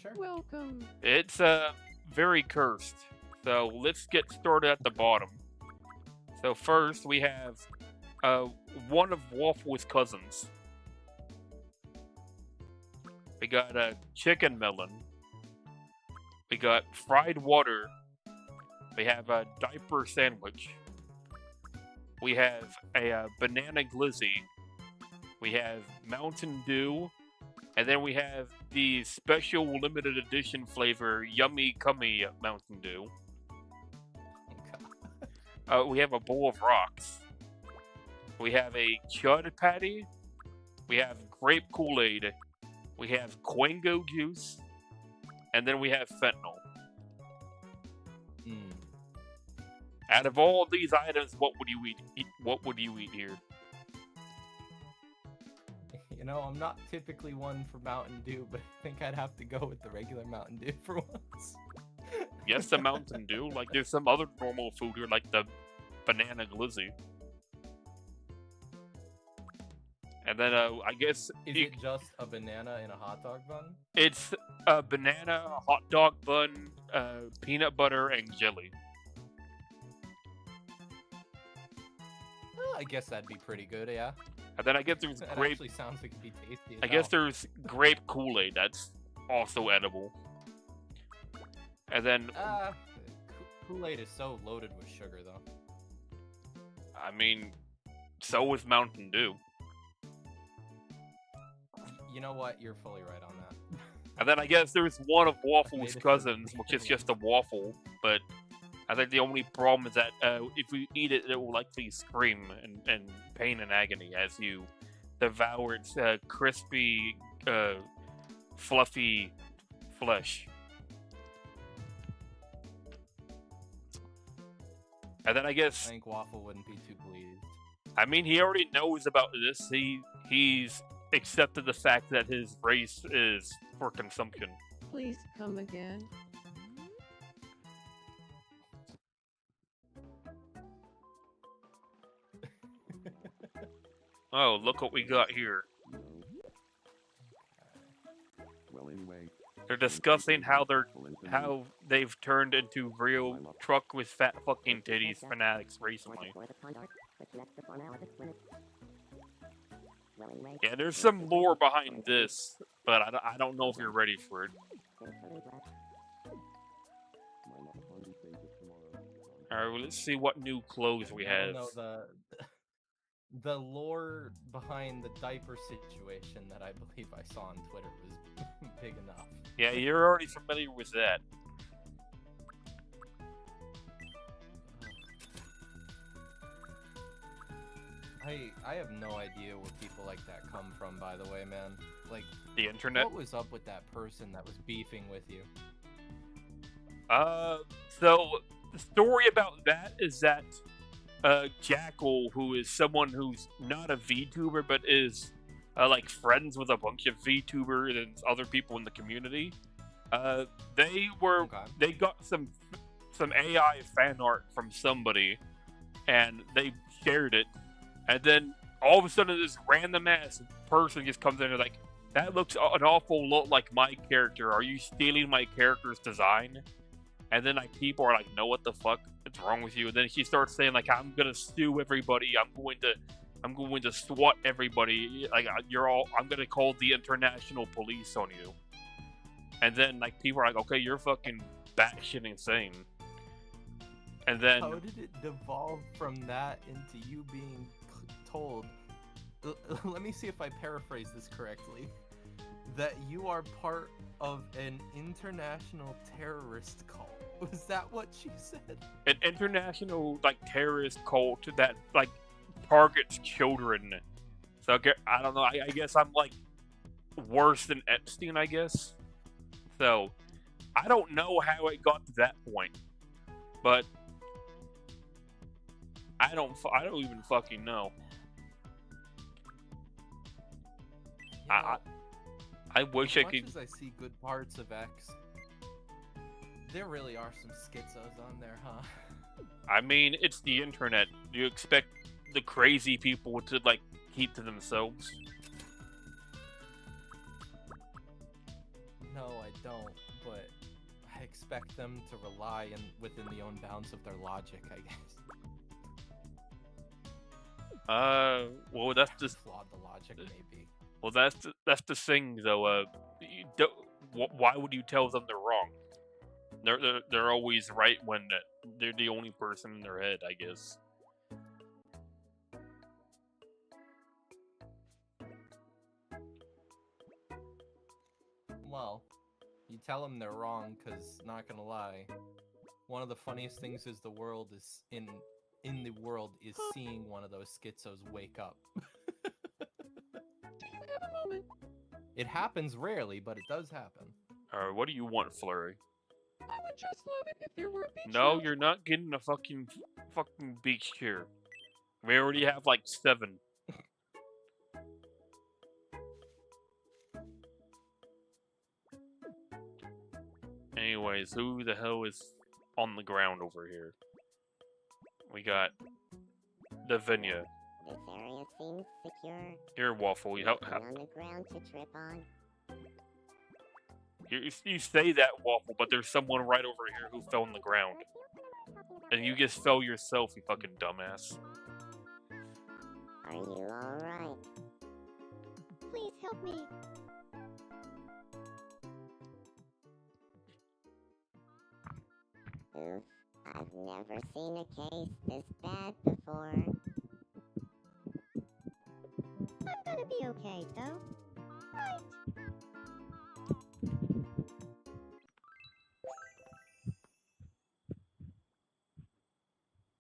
Sure. Welcome. It's very cursed. So let's get started at the bottom. So first we have one of Waffle's cousins. We got a chicken melon. We got fried water. We have a diaper sandwich. We have a banana glizzy. We have Mountain Dew. And then we have the special limited edition flavor Yummy Cummy Mountain Dew. We have a bowl of rocks. We have a chud patty. We have grape Kool-Aid. We have Quango juice. And then we have fentanyl. Out of all these items, what would you eat? What would you eat here? You know, I'm not typically one for Mountain Dew, but I think I'd have to go with the regular Mountain Dew for once. Yes, the Mountain Dew. Like, there's some other normal food here, like the banana glizzy. And then, I guess... Is it just a banana in a hot dog bun? It's a banana, hot dog bun, peanut butter, and jelly. I guess that'd be pretty good, yeah. And then I guess there's That grape... actually sounds like it'd be tasty. I guess there's grape Kool-Aid that's also edible. And then... Kool-Aid is so loaded with sugar, though. I mean, so is Mountain Dew. You know what? You're fully right on that. And then I guess there's one of Waffle's Made it cousins, for which is just a waffle, but I think the only problem is that if you eat it, it will likely scream in pain and agony as you devour its crispy, fluffy flesh. And then I I guess, think Waffle wouldn't be too pleased. I mean, he already knows about this. He's accepted the fact that his race is for consumption. Please come again. Oh, look what we got here. Well, anyway, They're discussing how they've turned into real truck with fat fucking titties fanatics recently. Yeah, there's some lore behind this, but I don't know if you're ready for it. Alright, well, let's see what new clothes we have. No, the lore behind the diaper situation that I believe I saw on Twitter was big enough. Yeah, you're already familiar with that. I have no idea where people like that come from, by the way, man. Like, The internet? what was up with that person that was beefing with you? So the story about that is that Jackal, who is someone who's not a VTuber but is like friends with a bunch of VTubers and other people in the community, they got some AI fan art from somebody, and they shared it, and then all of a sudden this random ass person just comes in and like, that looks an awful lot like my character. Are you stealing my character's design? And then like people are like, no, what the fuck? What's wrong with you? And then she starts saying like, I'm gonna sue everybody. I'm going to SWAT everybody. Like I'm gonna call the international police on you. And then like people are like, okay, you're fucking batshit insane. And then How did it devolve from that into you being told? Let me see if I paraphrase this correctly. That you are part of an international terrorist cult. Was that what she said? an international like terrorist cult that like targets children. So I don't know. I guess I'm like worse than Epstein. I guess. So I don't know how it got to that point, but I don't even fucking know. I wish I could. As much as I see good parts of X, there really are some schizos on there, huh? I mean, it's the internet. Do you expect the crazy people to like keep to themselves? No, I don't, but I expect them to rely within the own bounds of their logic, I guess. Well, that's just flawed the logic may be. well, that's the thing though. Why would you tell them they're wrong? They're always right when they're the only person in their head, I guess. Well, you tell them they're wrong, cause not gonna lie, one of the funniest things is the world is in the world is seeing one of those schizos wake up. Do you have a moment? It happens rarely, but it does happen. Alright, what do you want, Flurry? I would just love it if there were a beach No, house. you're not getting a fucking beach chair. We already have like 7. Anyways, who the hell is on the ground over here? We got Davinia. This area seems secure. Here, Waffle. Nothing on the ground to trip on. You say that, Waffle, but there's someone right over here who fell on the ground. And you just fell yourself, you fucking dumbass. Are you alright? Please help me. Oof, I've never seen a case this bad before. I'm gonna be okay, though. Right.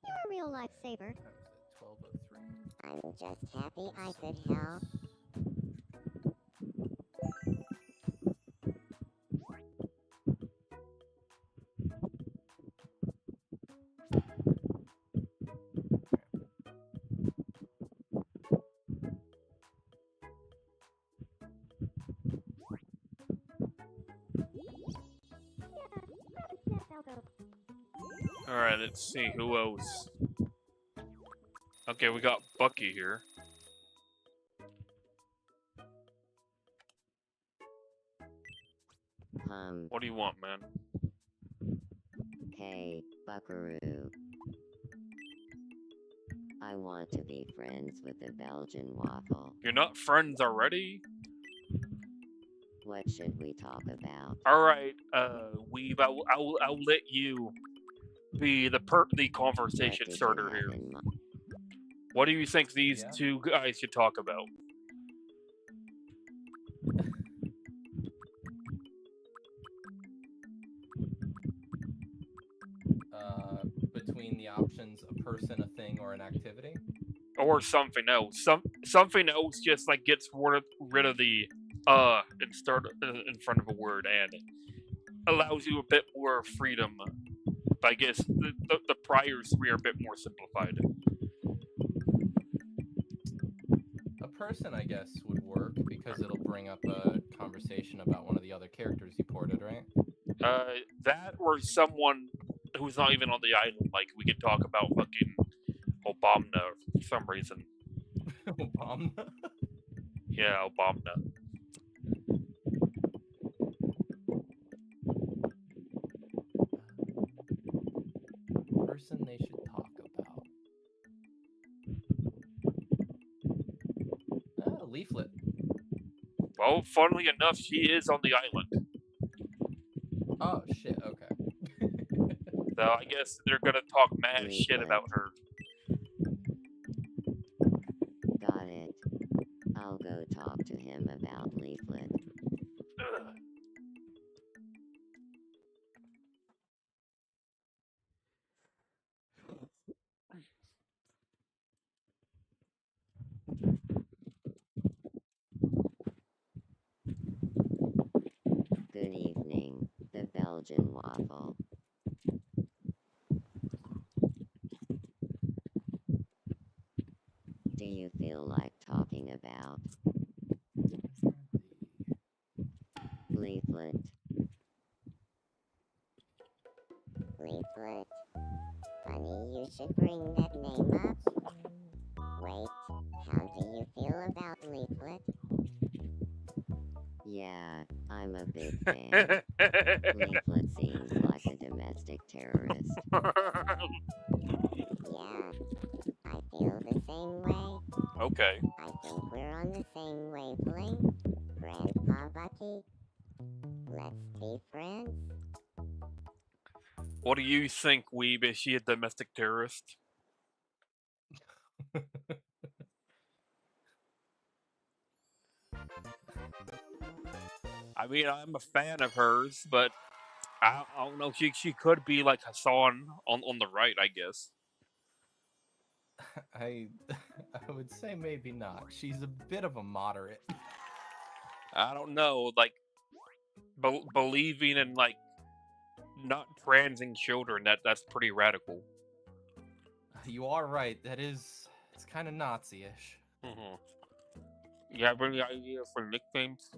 You're a real lifesaver. 12:03. I'm just happy I could help. Alright, let's see, who else? Okay, we got Bucky here. What do you want, man? Hey, Buckaroo. I want to be friends with the Belgian waffle. You're not friends already? What should we talk about? Alright, Weeb, I'll let you be the conversation What did starter you have here. in mind? What do you think these Yeah. two guys should talk about? Between the options a person, a thing, or an activity. Or something else. Something else just like gets rid of the and start in front of a word and allows you a bit more freedom. I guess the prior 3 are a bit more simplified. A person, I guess, would work because it'll bring up a conversation about one of the other characters you ported, right? That or someone who's not even on the island. Like we could talk about fucking Obama for some reason. Obama. Yeah, Obama. Person they should talk about. Leaflet. Well, funnily enough, she is on the island. Oh shit. Okay. So I guess they're gonna talk mad shit Leaflet. about her. Got it. I'll go talk to him about Leaflet. Ugh. Good evening, the Belgian waffle. Do you feel like talking about Leaflet? Leaflet? Funny you should bring that name up. Wait, how do you feel about Leaflet? Yeah, I'm a big fan. Leaflet seems like a domestic terrorist. Yeah, I feel the same way. Okay. I think we're on the same wavelength. Grandpa Bucky, let's be friends. What do you think, Weeb? Is she a domestic terrorist? I mean, I'm a fan of hers, but I don't know. She could be like Hassan on the right, I guess. I I would say maybe not. She's a bit of a moderate. I don't know. Like believing in like not transing children. That's pretty radical. You are right. That is, it's kind of Nazi-ish. Mm-hmm. You have any idea for nicknames?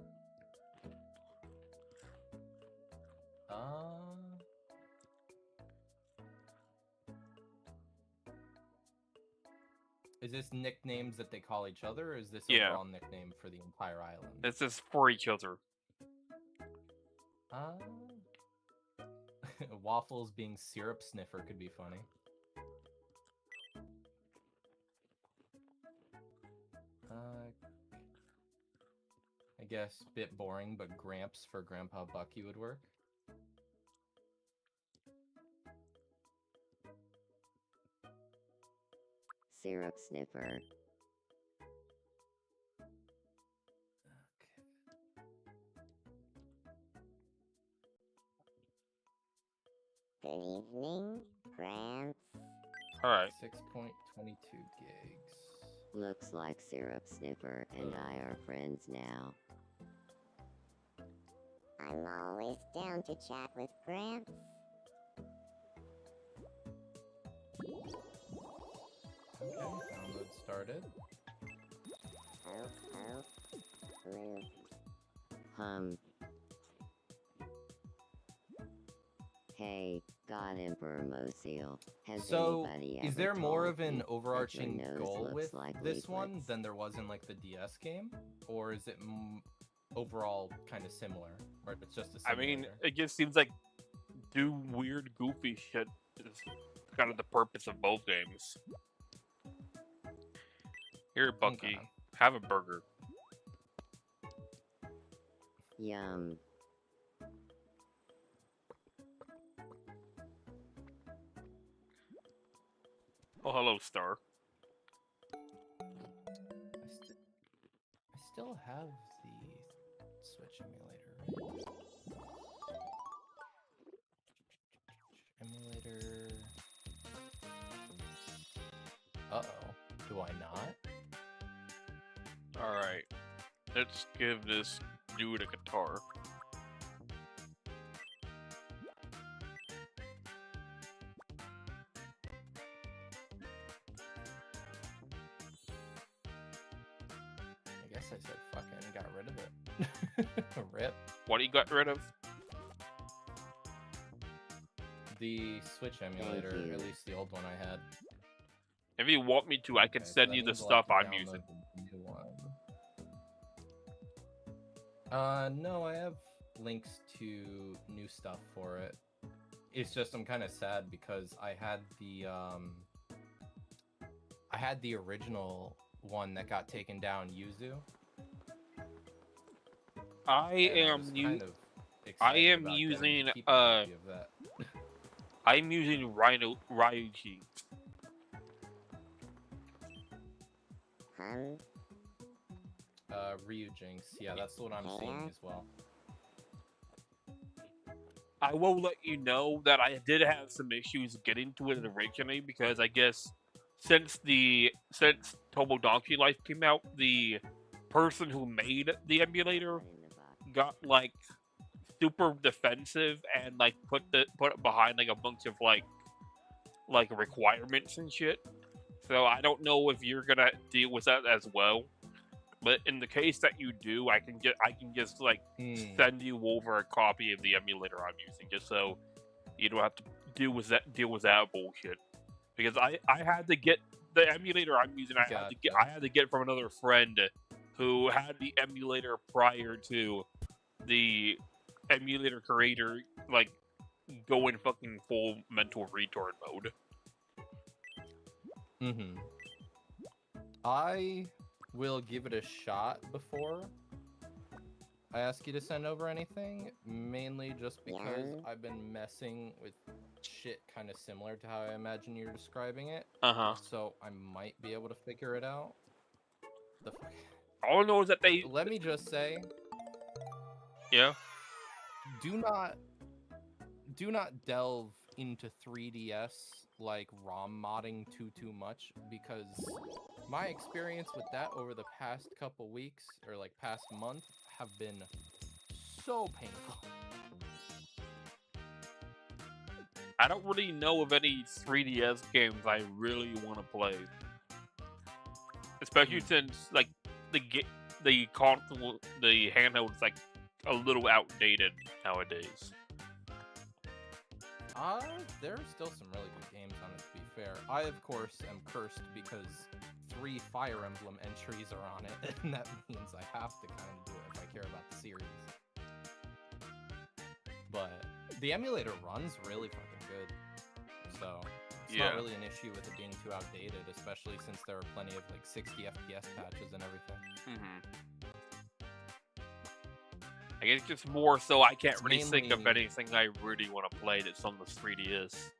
Is this nicknames that they call each other, or is this Yeah. overall nickname for the entire island? This is for each other. Waffles being syrup sniffer could be funny. I guess bit boring, but Gramps for Grandpa Bucky would work. Syrup sniffer. Good evening, Gramps. Alright. 6.22 gigs. Looks like Syrup Sniffer and I are friends now. I'm always down to chat with Gramps. Okay, download started. Blue. Hey, God Emperor Moseal. Has So, anybody is ever there more told of an you that your overarching nose goal looks with like this one leaflets? than there was in like the DS game, or is it overall kind of similar, or it's just a I simulator? mean, it just seems like do weird, goofy shit is kind of the purpose of both games. Here, Bucky, Okay. have a burger. Yum. Oh, hello, Star. I still have the Switch emulator, right? Emulator. Uh-oh. Do I not? Alright. Let's give this dude a guitar. I guess I said fucking got rid of it. Rip. What he got rid of? The Switch emulator, you. at least the old one I had. If you want me to, I can Okay, so send that you the means I'll have stuff to I'm download using. the new one. No, I have links to new stuff for it. It's just I'm kind of sad because I had the original one that got taken down, Yuzu. I and am was u- kind of I excited am about getting to using keep a copy of that. I'm using Ryuji. Hum? Ryujinx. Yeah, that's what I'm seeing as well. I will let you know that I did have some issues getting to it originally because I guess since Tomodachi Life came out, the person who made the emulator got like super defensive and like put it behind like a bunch of like requirements and shit. So I don't know if you're gonna deal with that as well. But in the case that you do, I can just like send you over a copy of the emulator I'm using, just so you don't have to deal with that bullshit. Because I had to get the emulator I'm using. I had to get from another friend who had the emulator prior to the emulator creator like going fucking full mental retard mode. Mm-hmm. I will give it a shot before I ask you to send over anything, mainly just because I've been messing with shit kind of similar to how I imagine you're describing it. So I might be able to figure it out. The fuck? All I know is that they... Let me just say... Yeah? Do not delve into 3DS like ROM modding too much, because my experience with that over the past couple weeks or like past month have been so painful. I don't really know of any 3DS games I really want to play, especially since like the console, the handheld's like a little outdated nowadays. There are still some really good games on it, to be fair. I, of course, am cursed because 3 Fire Emblem entries are on it, and that means I have to kind of do it if I care about the series. But the emulator runs really fucking good, so it's not really an issue with it being too outdated, especially since there are plenty of like 60 FPS patches and everything. I guess just more so I can't really think of anything I really want to play that's on the 3DS.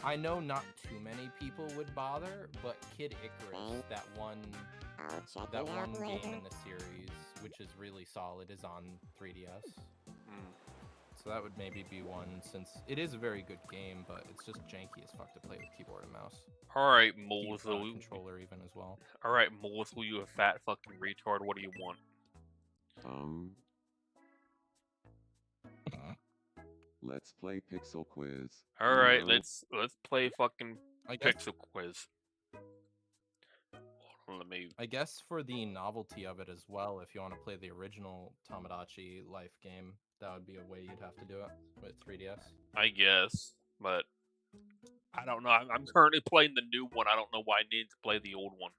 I know not too many people would bother, but Kid Icarus, that one game in the series, which is really solid, is on 3DS. So that would maybe be one, since it is a very good game, but it's just janky as fuck to play with keyboard and mouse. Alright, Molesley. Controller even as well. Alright, Molesley, you a fat fucking retard. What do you want? Let's play Pixel Quiz. Alright, let's play fucking Pixel Quiz. Hold on, let me... I guess for the novelty of it as well, if you want to play the original Tomodachi Life game, that would be a way you'd have to do it with 3DS. I guess, but I don't know. I'm currently playing the new one. I don't know why I need to play the old one.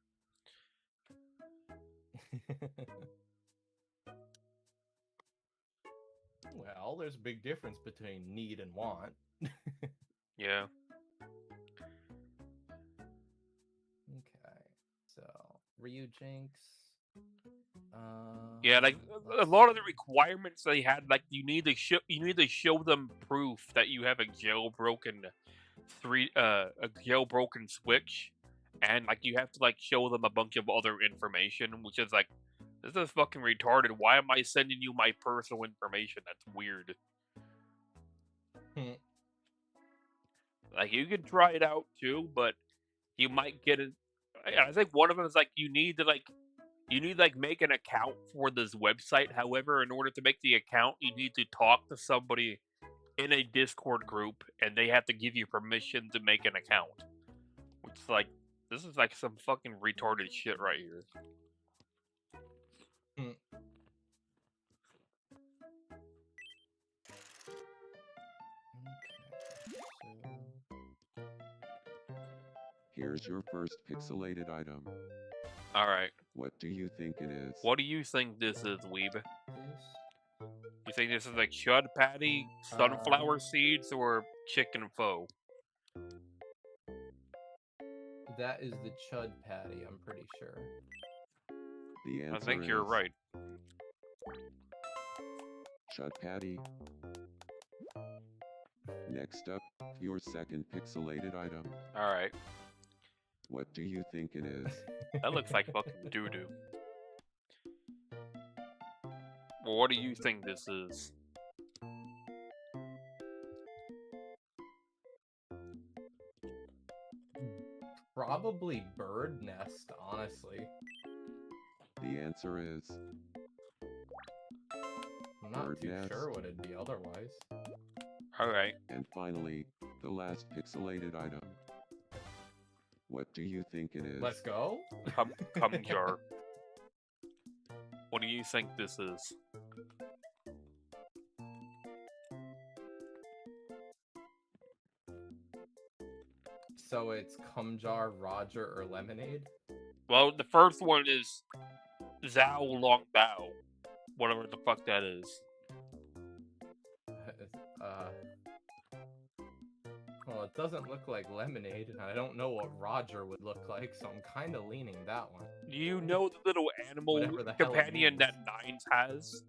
Well, there's a big difference between need and want. Yeah. Okay, so Ryujinx. Yeah, like a lot of the requirements they had, like you need to show them proof that you have a jailbroken Switch, and like you have to like show them a bunch of other information, which is like, this is fucking retarded. Why am I sending you my personal information? That's weird. Like you can try it out too, but you might get it. I think one of them is like you need to make an account for this website. However, in order to make the account, you need to talk to somebody in a Discord group, and they have to give you permission to make an account. Which is like, this is like some fucking retarded shit right here. Here's your first pixelated item. Alright. What do you think it is? What do you think this is, Weeb? You think this is like chud patty, sunflower seeds, or chicken pho? That is the chud patty, I'm pretty sure. The answer I think you're is right. Chud Patty. Next up, your second pixelated item. Alright. What do you think it is? That looks like fucking doo-doo. Well, what do you think this is? Probably bird nest, honestly. The answer is I'm not Bird too nest. sure what it'd be otherwise. Alright. And finally, the last pixelated item. What do you think it is? Let's go. Come jar. What do you think this is? So it's Kumjar, Roger, or Lemonade? Well, the first one is Zhao Long Bao. Whatever the fuck that is. Well, it doesn't look like Lemonade, and I don't know what Roger would look like, so I'm kind of leaning that one. Do you know the little animal Whatever the hell it companion that means. Nines has?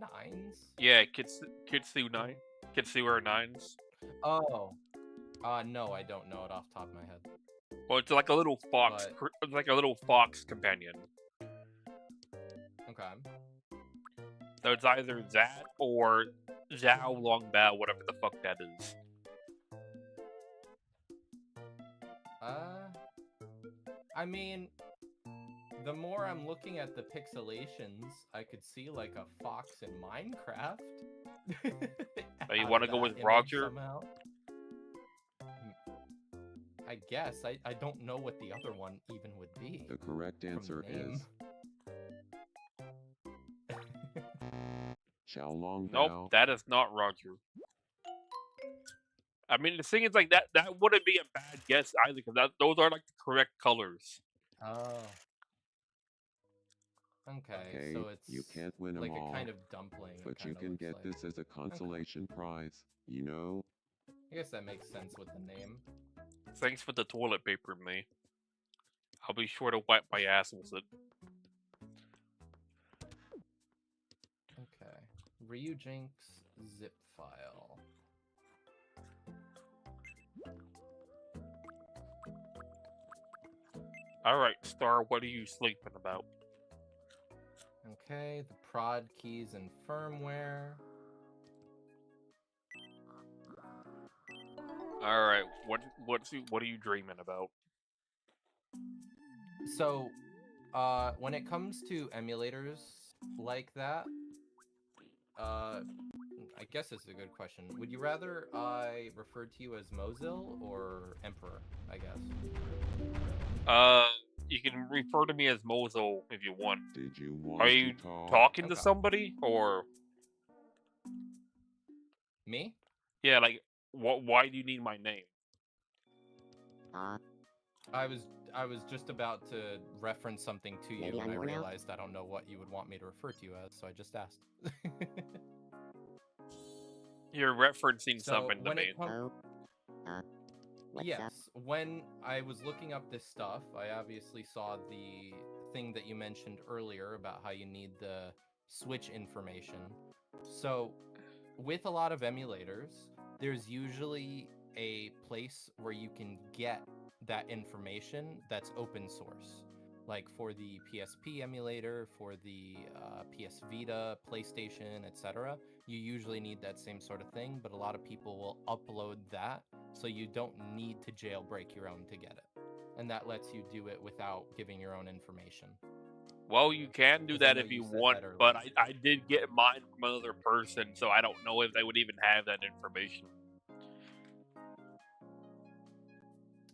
Nines? Yeah, Kitsu 9. Kitsu or Nines. Oh. No, I don't know it off the top of my head. Well, it's like a little fox. It's like a little fox companion. Okay. So it's either that or Zhao Long Bao, whatever the fuck that is. I mean, the more I'm looking at the pixelations, I could see like a fox in Minecraft. Oh, you out wanna of go that with image Roger? somehow. I guess. I don't know what the other one even would be. The correct from the answer name. is Xiao Long Bao. Nope, that is not Roger. I mean, the thing is, like, that wouldn't be a bad guess either, because those are, like, the correct colors. Oh. Okay, so it's you can't win them like all, a kind of dumpling. it but you kinda can looks get like. this as a consolation prize, you know? I guess that makes sense with the name. Thanks for the toilet paper, me. I'll be sure to wipe my ass with it. Okay. Ryujinx zip file. Alright, Star, what are you sleeping about? Okay, the prod keys and firmware. Alright, what are you dreaming about? So, when it comes to emulators like that, I guess this is a good question. Would you rather I refer to you as Mozil or Emperor, I guess? You can refer to me as Mozo if you want. Did you want Are you to talk? talking to Okay. somebody, or... Me? Yeah, like, why do you need my name? I was just about to reference something to you, Maybe and I I'm wrong now? realized I don't know what you would want me to refer to you as, so I just asked. You're referencing So, something to when me. it comes... What's Yes, up? when I was looking up this stuff, I obviously saw the thing that you mentioned earlier about how you need the Switch information. So, with a lot of emulators, there's usually a place where you can get that information that's open source. Like for the PSP emulator, for the PS Vita, PlayStation, etc. You usually need that same sort of thing, but a lot of people will upload that, so you don't need to jailbreak your own to get it. And that lets you do it without giving your own information. Well, you can do 'Cause I that know if you you said want, that but earlier. I did get mine from another person, so I don't know if they would even have that information.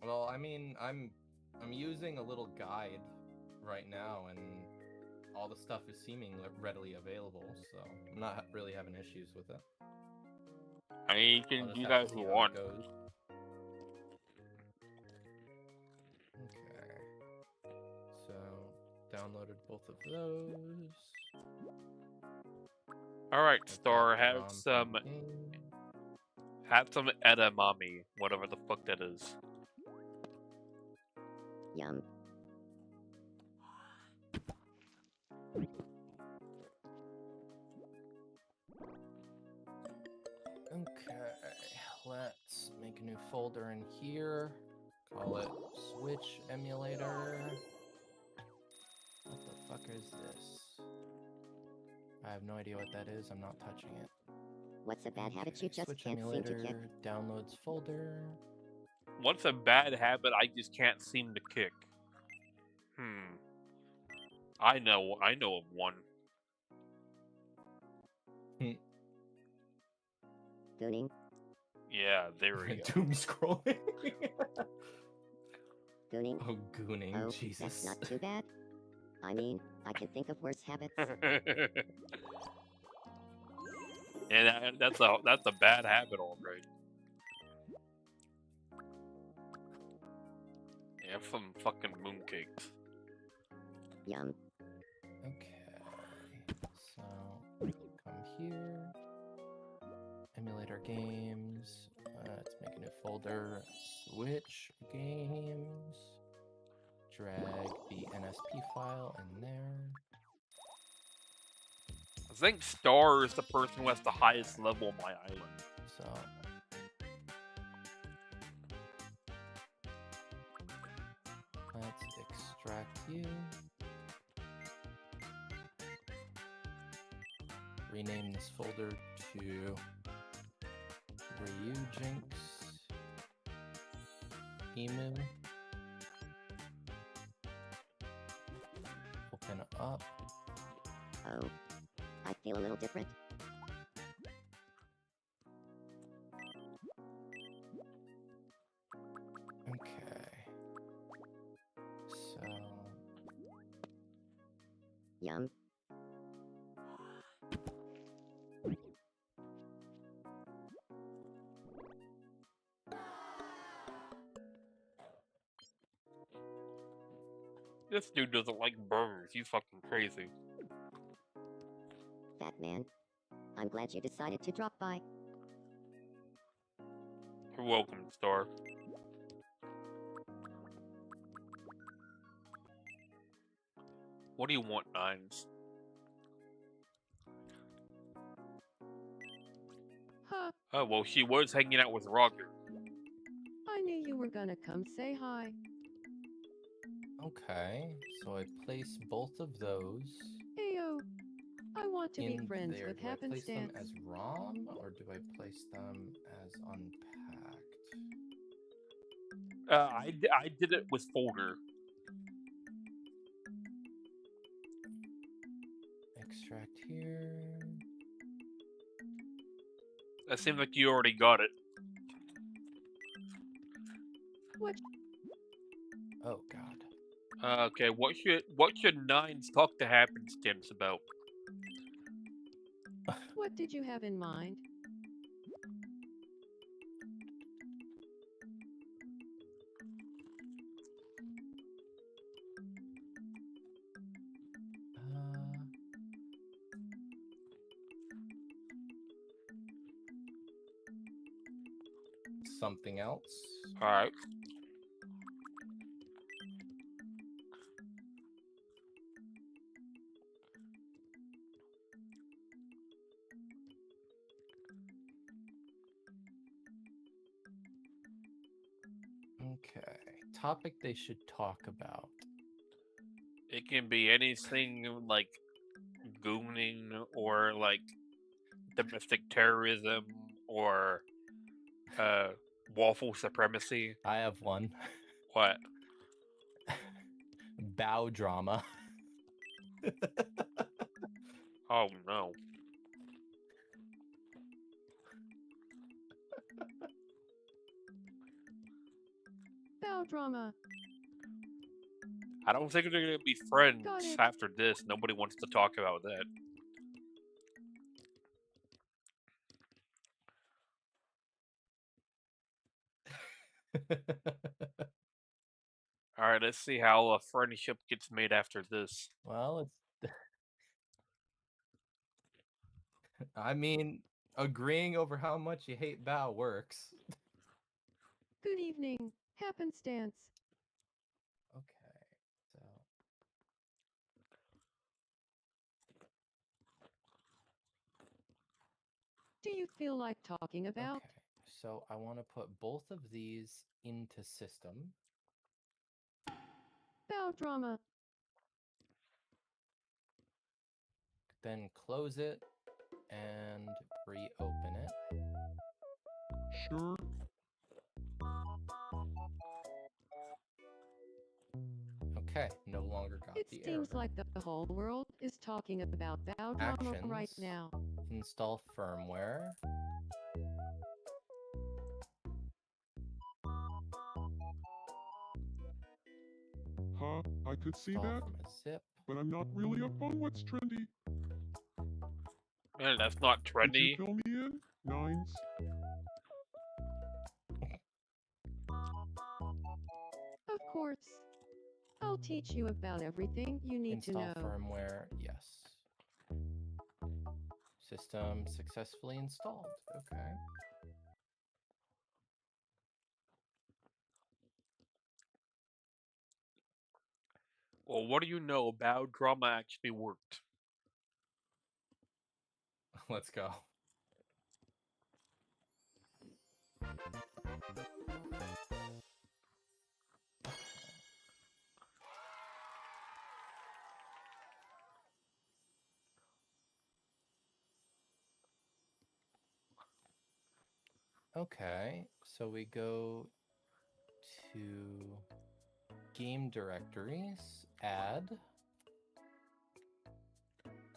Well, I mean, I'm using a little guide right now, and all the stuff is seeming readily available, so I'm not really having issues with it. I mean, you I'll can just do have that to if see you how it want. goes. Okay. So, downloaded both of those. Alright, I've got Star, the have ROM from some the game. edamame, whatever the fuck that is. Yum. Okay, let's make a new folder in here. Call it Switch Emulator. What the fuck is this? I have no idea what that is. I'm not touching it. What's a bad habit you Okay, just Switch can't seem to kick? Emulator, downloads folder. What's a bad habit I just can't seem to kick? I know of one. Gooning. Yeah, there we go. Doom scrolling. Gooning. Oh, gooning. Oh, Jesus. that's not too bad. I mean, I can think of worse habits. And that's a bad habit, all right. Yeah, some fucking mooncakes. Yum. Okay, so come here. Emulator games. Let's make a new folder. Switch games. Drag the NSP file in there. I think Star is the person who has the highest level on my island. So let's extract you. Rename this folder to Ryu Jinx Emu. Open up. Oh. I feel a little different. Okay. So Yum. This dude doesn't like burgers. He's fucking crazy. Fat man. I'm glad you decided to drop by. You're welcome, Star. What do you want, Nines? Huh, Oh, well, she was hanging out with Roger. I knew you were gonna come say hi. okay, so I place both of those Ayo, I want to be in friends there. with Do I place them Happenstance. as ROM or do I place them as unpacked? I did it with folder. Extract here. That seems like you already got it. What? Oh god. Okay, what should Nines talk to Happenstance about? What did you have in mind? Something else. Alright. Okay. Topic they should talk about. It can be anything like gooning or like domestic terrorism or waffle supremacy. I have one. What? Bow drama. Oh no. Bow drama. I don't think they're gonna be friends Got it. after this. Nobody wants to talk about that. Alright, let's see how a friendship gets made after this. Well, it's. I mean, agreeing over how much you hate Bow works. Good evening, Happenstance. do you feel like talking about? Okay, so I want to put both of these into system. Bow drama. Then close it and reopen it. Sure. Okay, no longer got It the error. seems like the whole world is talking about bow drama right Actions. now. Install firmware. Huh? I could see Install that, from a zip. but I'm not really up on what's trendy. Man, that's not Could you trendy. fill me in? Nines? Of course. I'll teach you about everything you need to Install know. firmware. Yes. System successfully installed. Okay. Well, what do you know about drama actually worked? Let's go. Okay, so we go to game directories, add,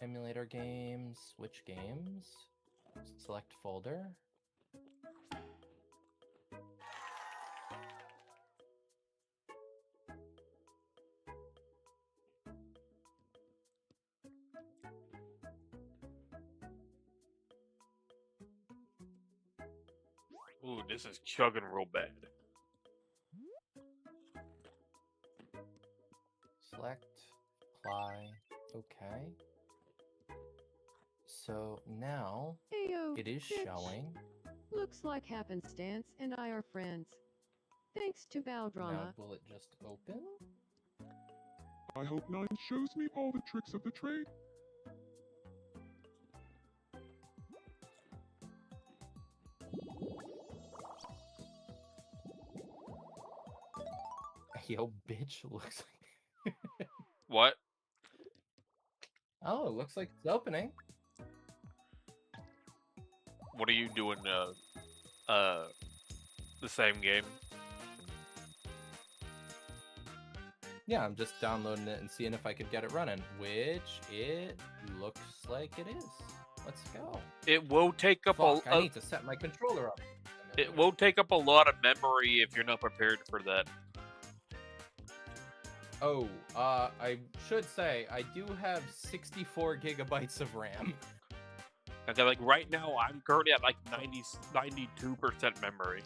emulator games, switch games, select folder. Ooh, this is chugging real bad. Select, apply, okay. So now Ayo, it is bitch. showing. Looks like happenstance and I are friends. Thanks to bow Now drama. will it just open? I hope Nine shows me all the tricks of the trade. Yo, bitch, looks like. What? Oh, it looks like it's opening. What are you doing? The same game. Yeah, I'm just downloading it and seeing if I could get it running, which it looks like it is. Let's go. It will take up Fuck, I need to set my controller up. It will take up a lot of memory if you're not prepared for that. Oh, I should say, I do have 64 gigabytes of RAM. Okay, like right now, I'm currently at like 92% memory.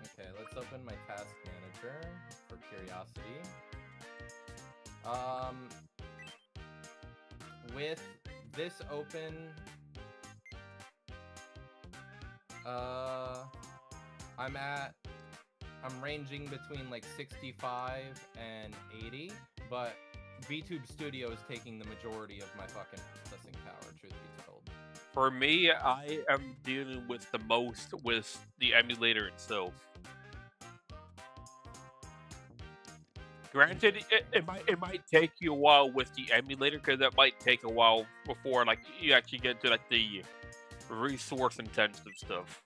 Okay, let's open my task manager for curiosity. With this open, I'm ranging between like 65 and 80, but VTube Studio is taking the majority of my fucking processing power, truth be told. For me, I am dealing with the most with the emulator itself. Granted, it might take you a while with the emulator because it might take a while before like you actually get to like the resource intensive stuff.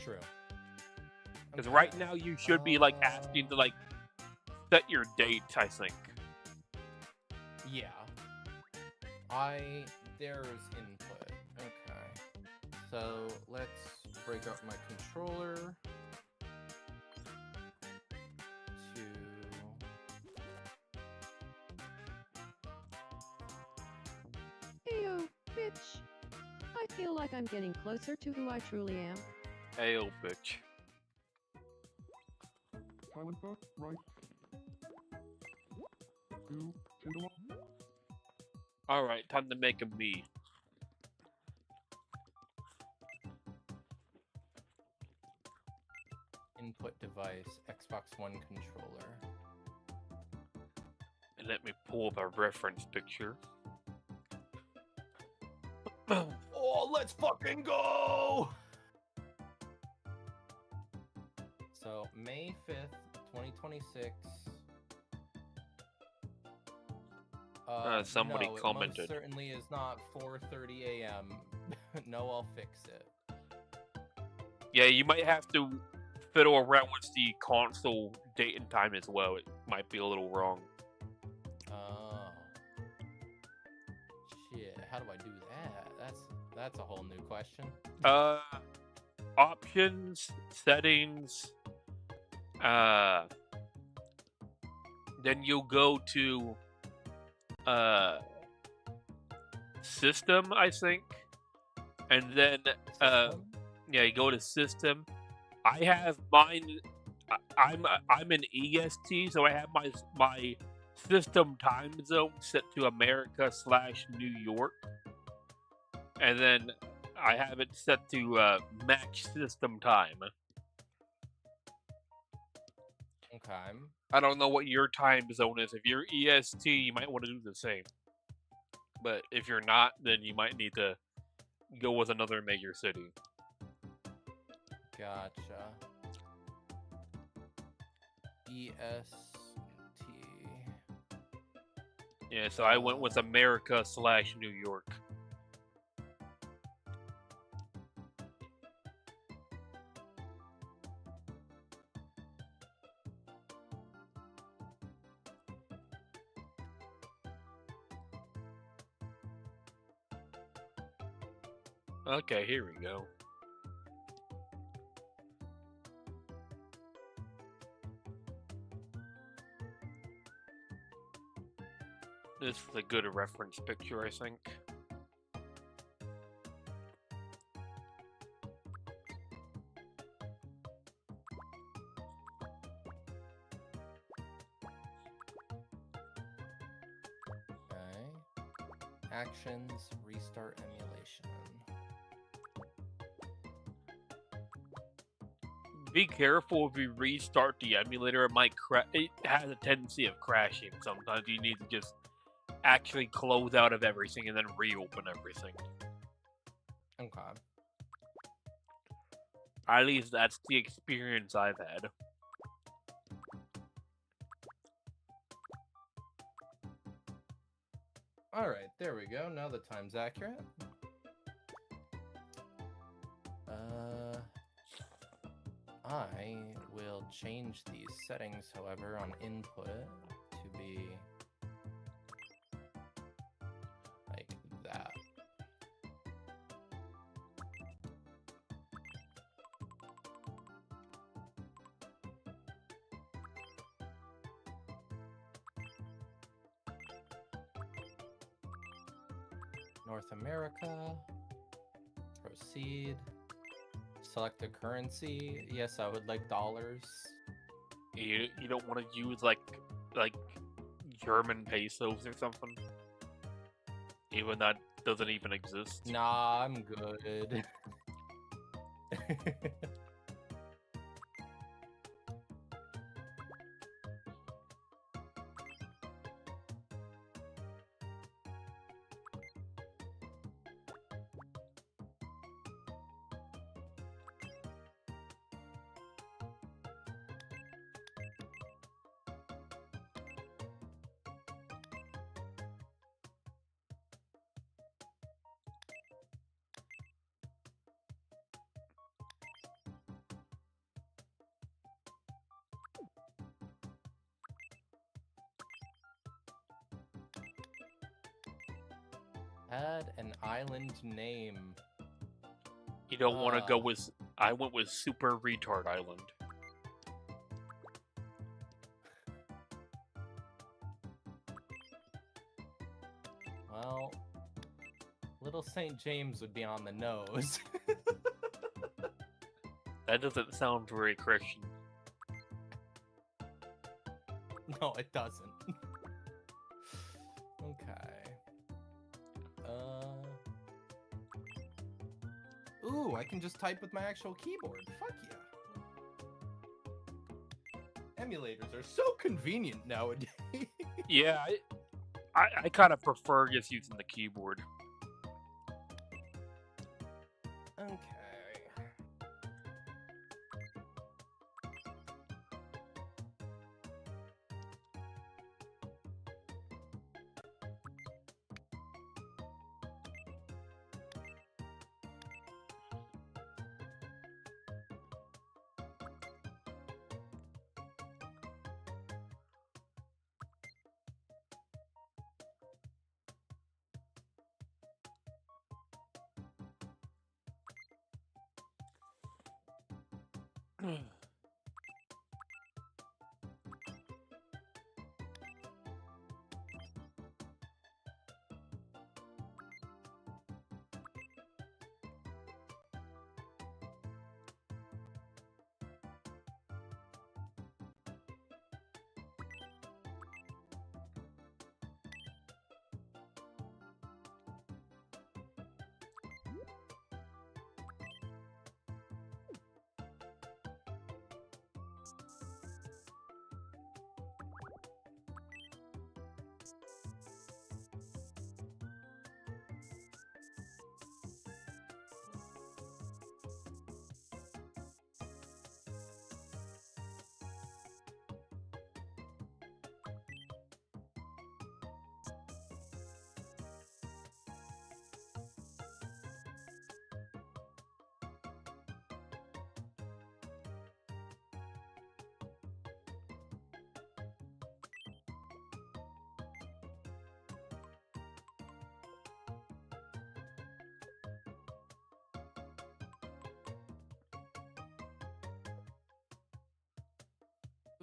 True. Because right now you should be like asking to like set your date, I think. Yeah. There's input. Okay. So let's break up my controller to Ayo, bitch. I feel like I'm getting closer to who I truly am. Ayo, bitch. Silent book, right. 2, Kindle. Alright, time to make a me. input device, Xbox One controller. And let me pull up a reference picture. Oh, let's fucking go! So, May 5th, 2026. Somebody no, it commented. most certainly is not 4:30 a.m. No, I'll fix it. Yeah, you might have to fiddle around with the console date and time as well. It might be a little wrong. Oh. Shit, how do I do that? That's a whole new question. Options, settings, then you'll go to system, I think, and then System? yeah, you go to system. I have mine. I'm an EST, so I have my system time zone set to America/New York, and then I have it set to match system time. Okay. I don't know what your time zone is. If you're EST, you might want to do the same. But if you're not, then you might need to go with another major city. Gotcha. EST. Yeah, so I went with America/New York. Okay, here we go. This is a good reference picture, I think. Okay. Actions, restart emulation. Be careful if you restart the emulator, it might it has a tendency of crashing sometimes. You need to just actually close out of everything and then reopen everything. Okay. At least that's the experience I've had. Alright, there we go. Now the time's accurate. I will change these settings, however, on input to be like that. North America. Proceed. Select a currency. Yes, I would like dollars. You don't want to use like German pesos or something? Even that doesn't even exist. Nah, I'm good. Add an island name. You don't want to go with... I went with Super Retard Island. Well, Little St. James would be on the nose. That doesn't sound very Christian. No, it doesn't. Okay. Ooh, I can just type with my actual keyboard. Fuck yeah. Emulators are so convenient nowadays. Yeah, I kind of prefer just using the keyboard. Okay.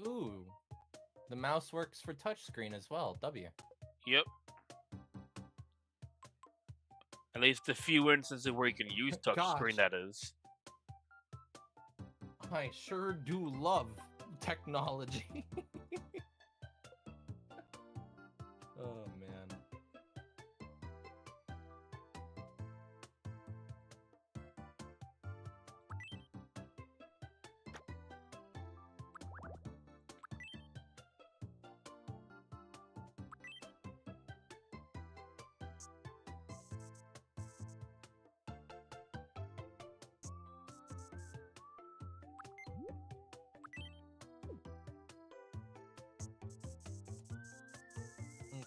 Ooh. The mouse works for touchscreen as well. W. Yep. At least a few instances where you can use touchscreen, Gosh. that is. I sure do love technology. Oh, man. Okay.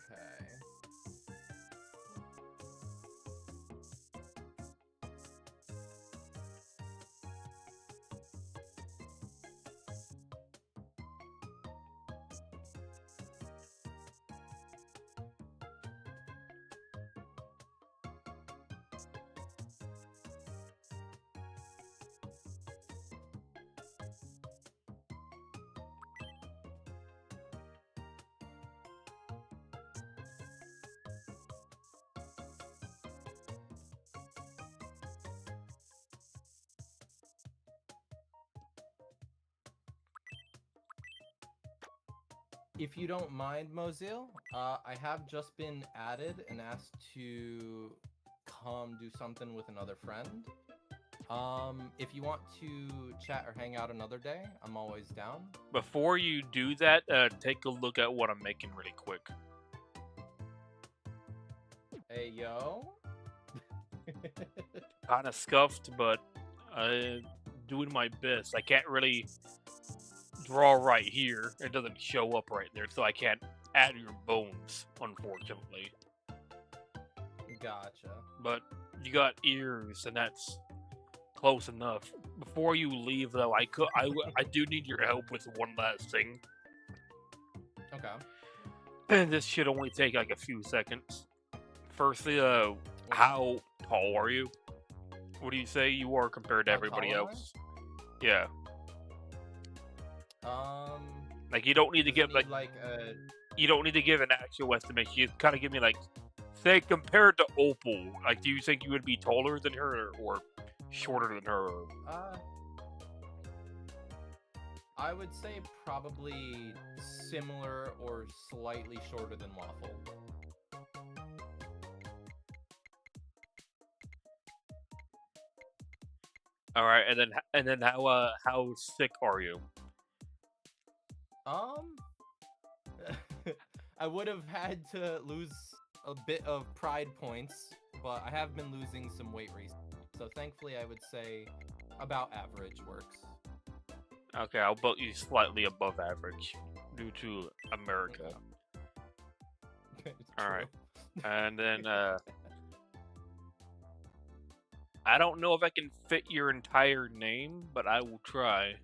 If you don't mind, Mozil, I have just been added and asked to come do something with another friend. If you want to chat or hang out another day, I'm always down. Before you do that, take a look at what I'm making really quick. Hey, yo. Kind of scuffed, but doing my best. I can't really draw right here. It doesn't show up right there, so I can't add your bones, unfortunately. Gotcha. But you got ears, and that's close enough. Before you leave, though, I do need your help with one last thing. Okay. And this should only take like a few seconds. Firstly, how tall are you? What do you say you are compared to How everybody tall am I? else? Yeah. Um, Like you don't need to does it give need, like a... you don't need to give an actual estimation. You kind of give me like, say compared to Opal. Like, do you think you would be taller than her or shorter than her? I would say probably similar or slightly shorter than Waffle. All right, and then how sick are you? I would have had to lose a bit of pride points, but I have been losing some weight recently, So thankfully, I would say about average works. Okay, I'll put you slightly above average due to America. All right. And then I don't know if I can fit your entire name, but I will try.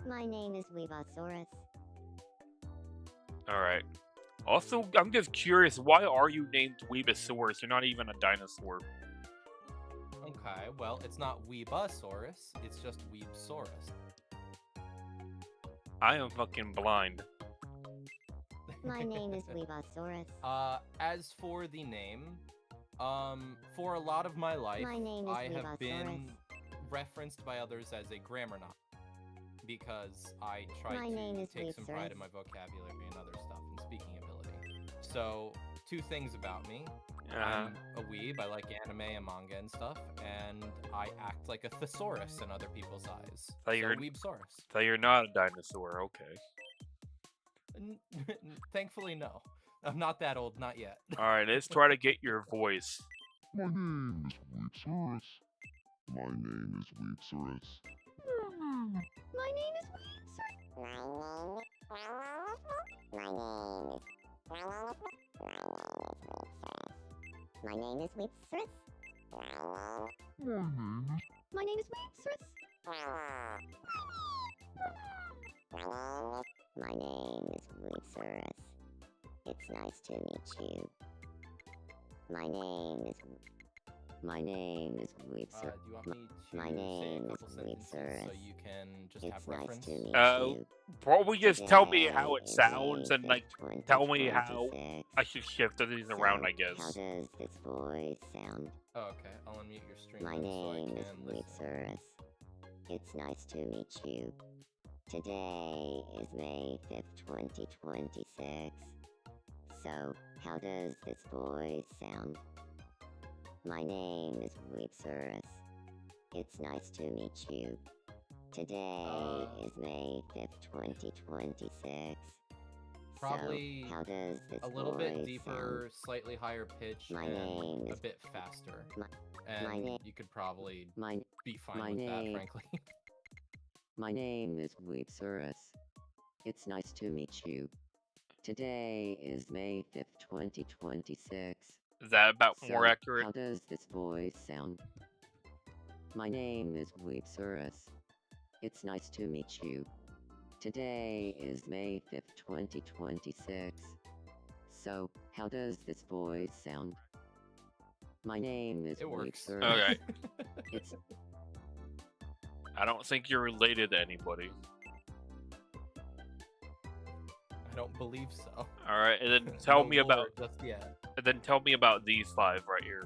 My name is Weebosaurus. All right. Also, I'm just curious, why are you named Weebosaurus? You're not even a dinosaur. Okay, well, it's not Weebosaurus, it's just Weebsaurus. I am fucking blind. My name is Weebosaurus. As for the name, for a lot of my life, My name is I have been Weebosaurus. referenced by others as a grammar knot because I try My name to is take some pride Weebsaurus. in my vocabulary and other stuff and speaking ability. So, two things about me. I'm a weeb, I like anime and manga and stuff, and I act like a thesaurus in other people's eyes. So you're- Weebsaurus. So you're not a dinosaur, okay. Thankfully, no. I'm not that old, not yet. Alright, let's try to get your voice. My name is Weepsaurus. My name is Weepsaurus. My name is Weebsaurus. My name is Weepsaurus. My name is Weebsaurus. My name is Weepsaurus. It's nice to meet you. My name is Weepsaurus. Do you want me to My say a name is couple sentences so Weebsaurus. you can just It's have nice reference? to meet Oh. you. Probably just tell me how it Today is sounds May and, like, 5th, tell me how 2026. I should shift these around, I How guess. does this voice sound? Oh, okay, I'll unmute your stream My then so I name is can listen. Weepsaurus. It's nice to meet you. Today is May 5th, 2026. So, how does this voice sound? My name is Weepsaurus. It's nice to meet you. Today is May 5th, 2026. Probably so, how does this A little bit voice deeper, slightly higher pitch, My and name a is- bit faster. My- and my na- you could probably sound? My be fine my with that, name- frankly. My name is Weepsaurus. It's nice to meet you. Today is May 5th, 2026. Is that about So, more accurate? how does this voice sound? My name is Weepsaurus. It's nice to meet you. Today is May 5th, 2026. So, how does this voice sound? My name is It works. Weepsaurus. Okay. It's I don't think you're related to anybody. I don't believe so. Alright, and then tell No me about lore just yet. and then tell me about these 5 right here.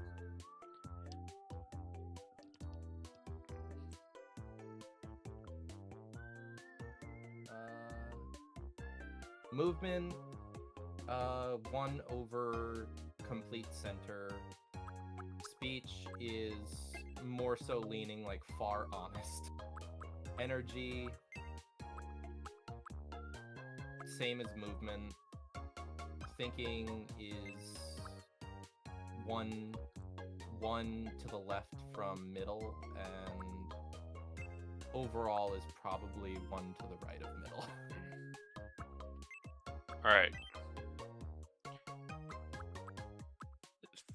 Movement, 1 over complete center. Speech is more so leaning like far honest. Energy, same as movement. Thinking is one to the left from middle, and overall is probably 1 to the right of middle. Alright. Let's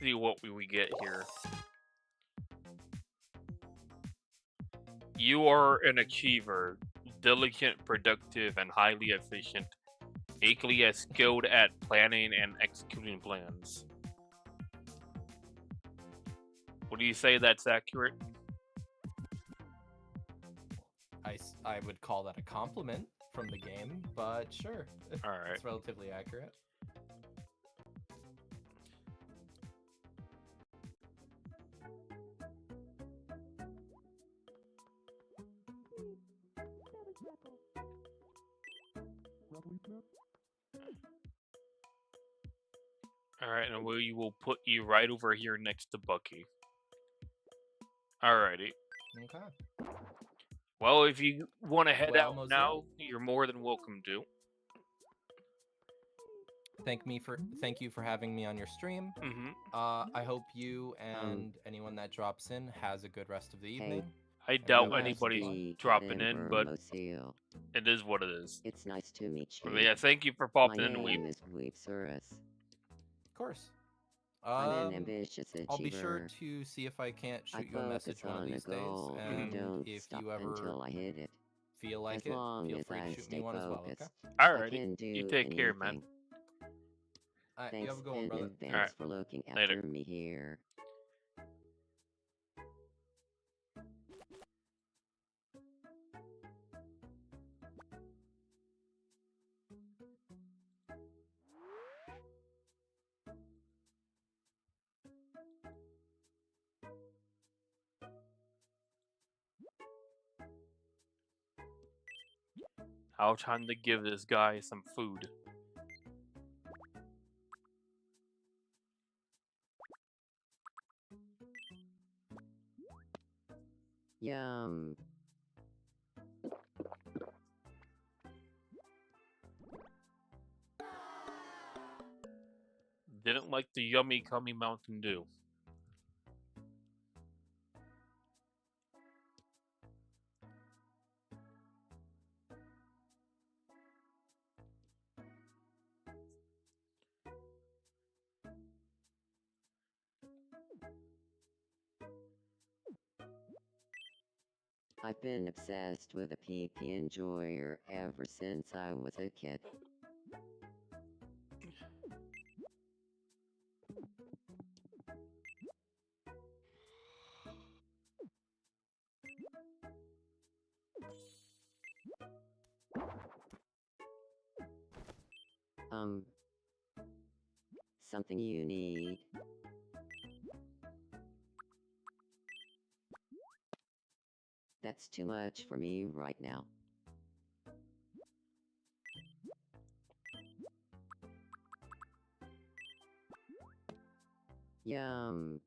see what we get here. You are an achiever, diligent, productive, and highly efficient, equally as skilled at planning and executing plans. Would you say that's accurate? I would call that a compliment from the game, but sure. Alright. It's relatively accurate. Alright, and we will put you right over here next to Bucky. Alrighty. Okay. Well, if you want to head Well, out Mosaic? now, you're more than welcome to. thank you for having me on your stream. Mm-hmm. I hope you and anyone that drops in has a good rest of the evening. I Everyone doubt have some anybody's fun. dropping in, but Mosio. it is what it is. It's nice to meet you. But yeah, thank you for My popping in, name Weep. is Weepsaurus. Of course. I'm an ambitious achiever. I'll be sure to see if I can't I shoot you a message focus one of on a these days, goal and and don't if stop you ever until I hit it. feel like As it, long feel as free I to shoot stay me one as well. focused, Okay. I Alrighty. can do You take care, man. anything. All right, you Thanks have a good one, in brother. advance Alright. for looking Later. after me here. I'll time to give this guy some food. Yum. Didn't like the yummy cummy Mountain Dew. I've been obsessed with a PP enjoyer ever since I was a kid. Something you need. That's too much for me right now. Yum.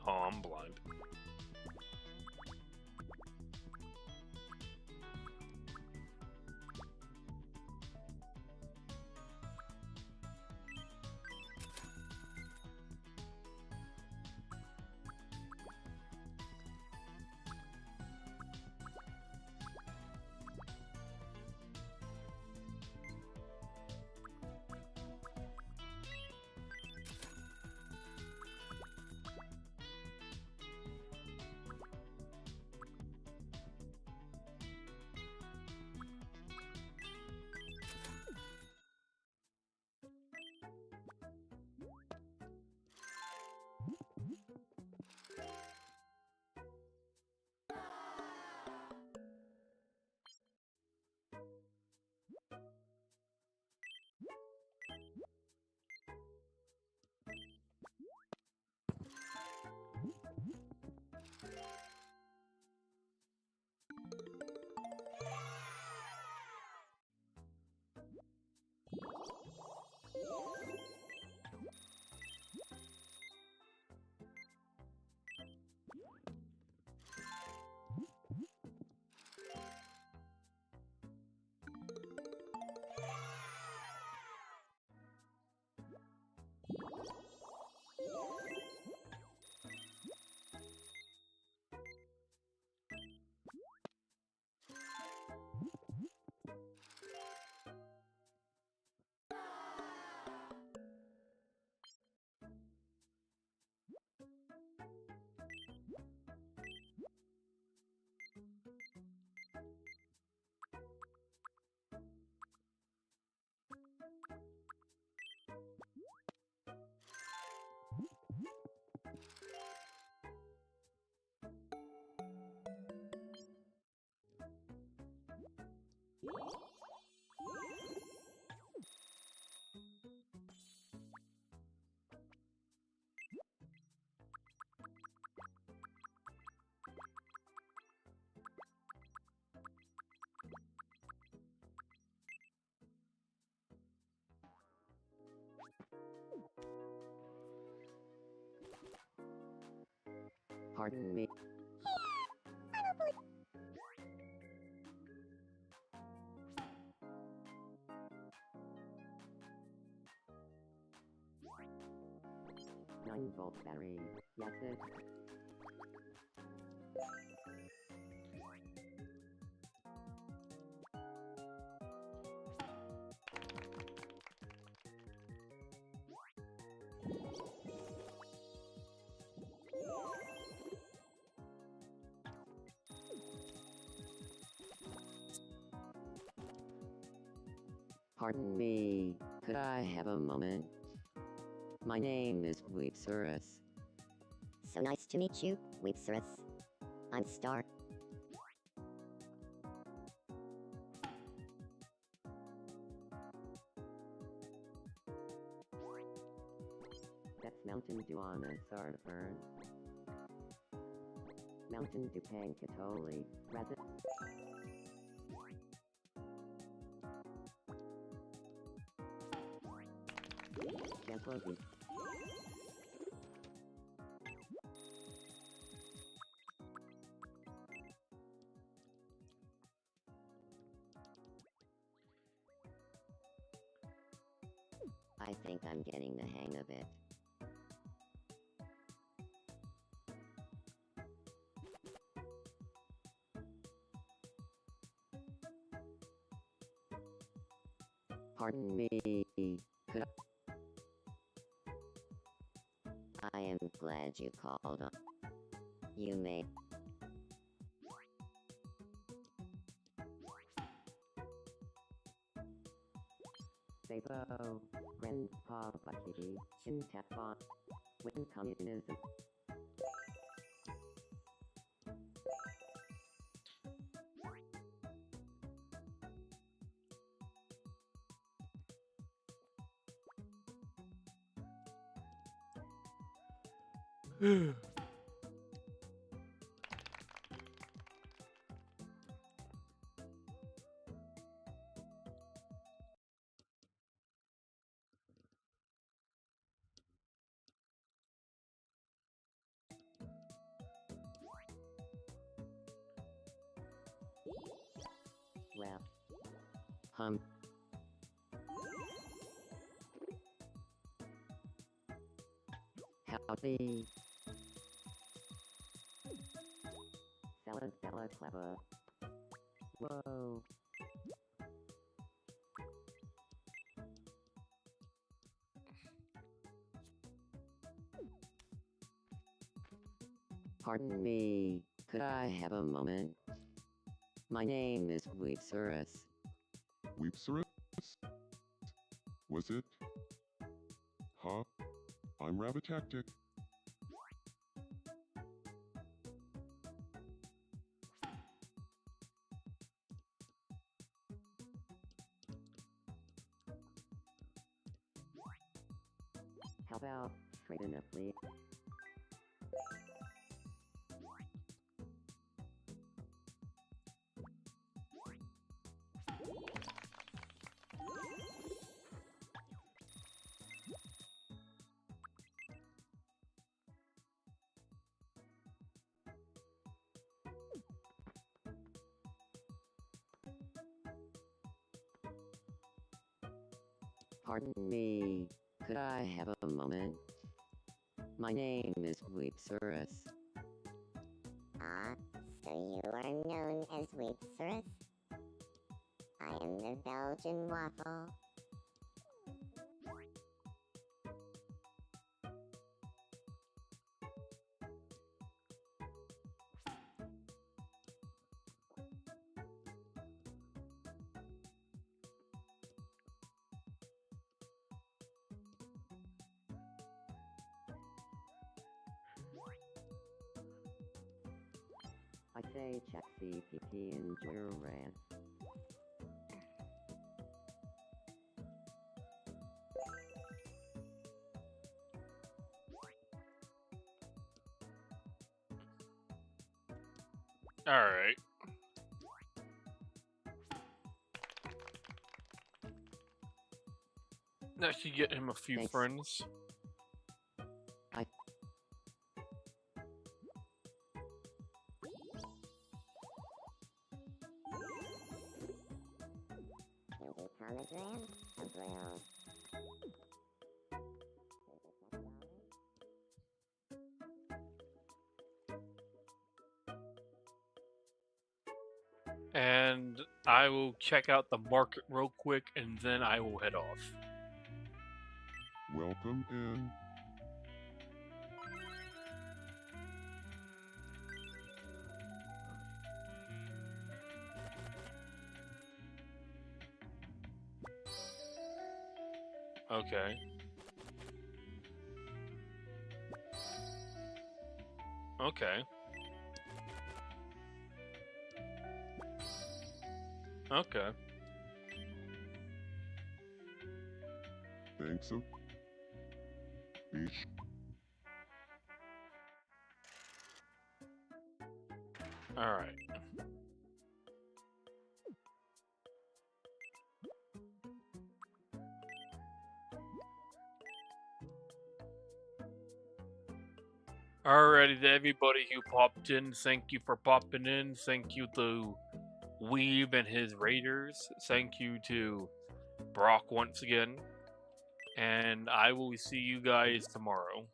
Oh, I'm blind. Pardon me. Nine-volt battery. Yes, it. Pardon me, could I have a moment? My name is Weepsurus. So nice to meet you, Weepsurus. I'm Star. That's Mountain Dew on a Sarfern. Mountain Dew Pankatoli, rather. Gently. I think I'm getting the hang of it. Pardon me, could I am glad you called on. You may. Sabo, Grandpa Bucky, Sintapon, when communism. Well, howdy. Salad, Bella, clever. Whoa. Pardon me, could I have a moment? My name is Weepsurus. Weepsurus? Was it? Huh? I'm Rabbitactic. How about trading a fleet? Pardon me, could I have a moment? My name is Weepsurus. Ah, so you are known as Weepsurus? I am the Belgian waffle. I say check CPP and enjoy your rant. Alright. Now she get him a few Thanks. friends. And I will check out the market real quick, and then I will head off. Welcome in. Okay. Okay. Okay. Thanks a beach. Alright. Alrighty to everybody who popped in, thank you for popping in. Thank you to Weeb and his Raiders. Thank you to Brock once again. And I will see you guys tomorrow.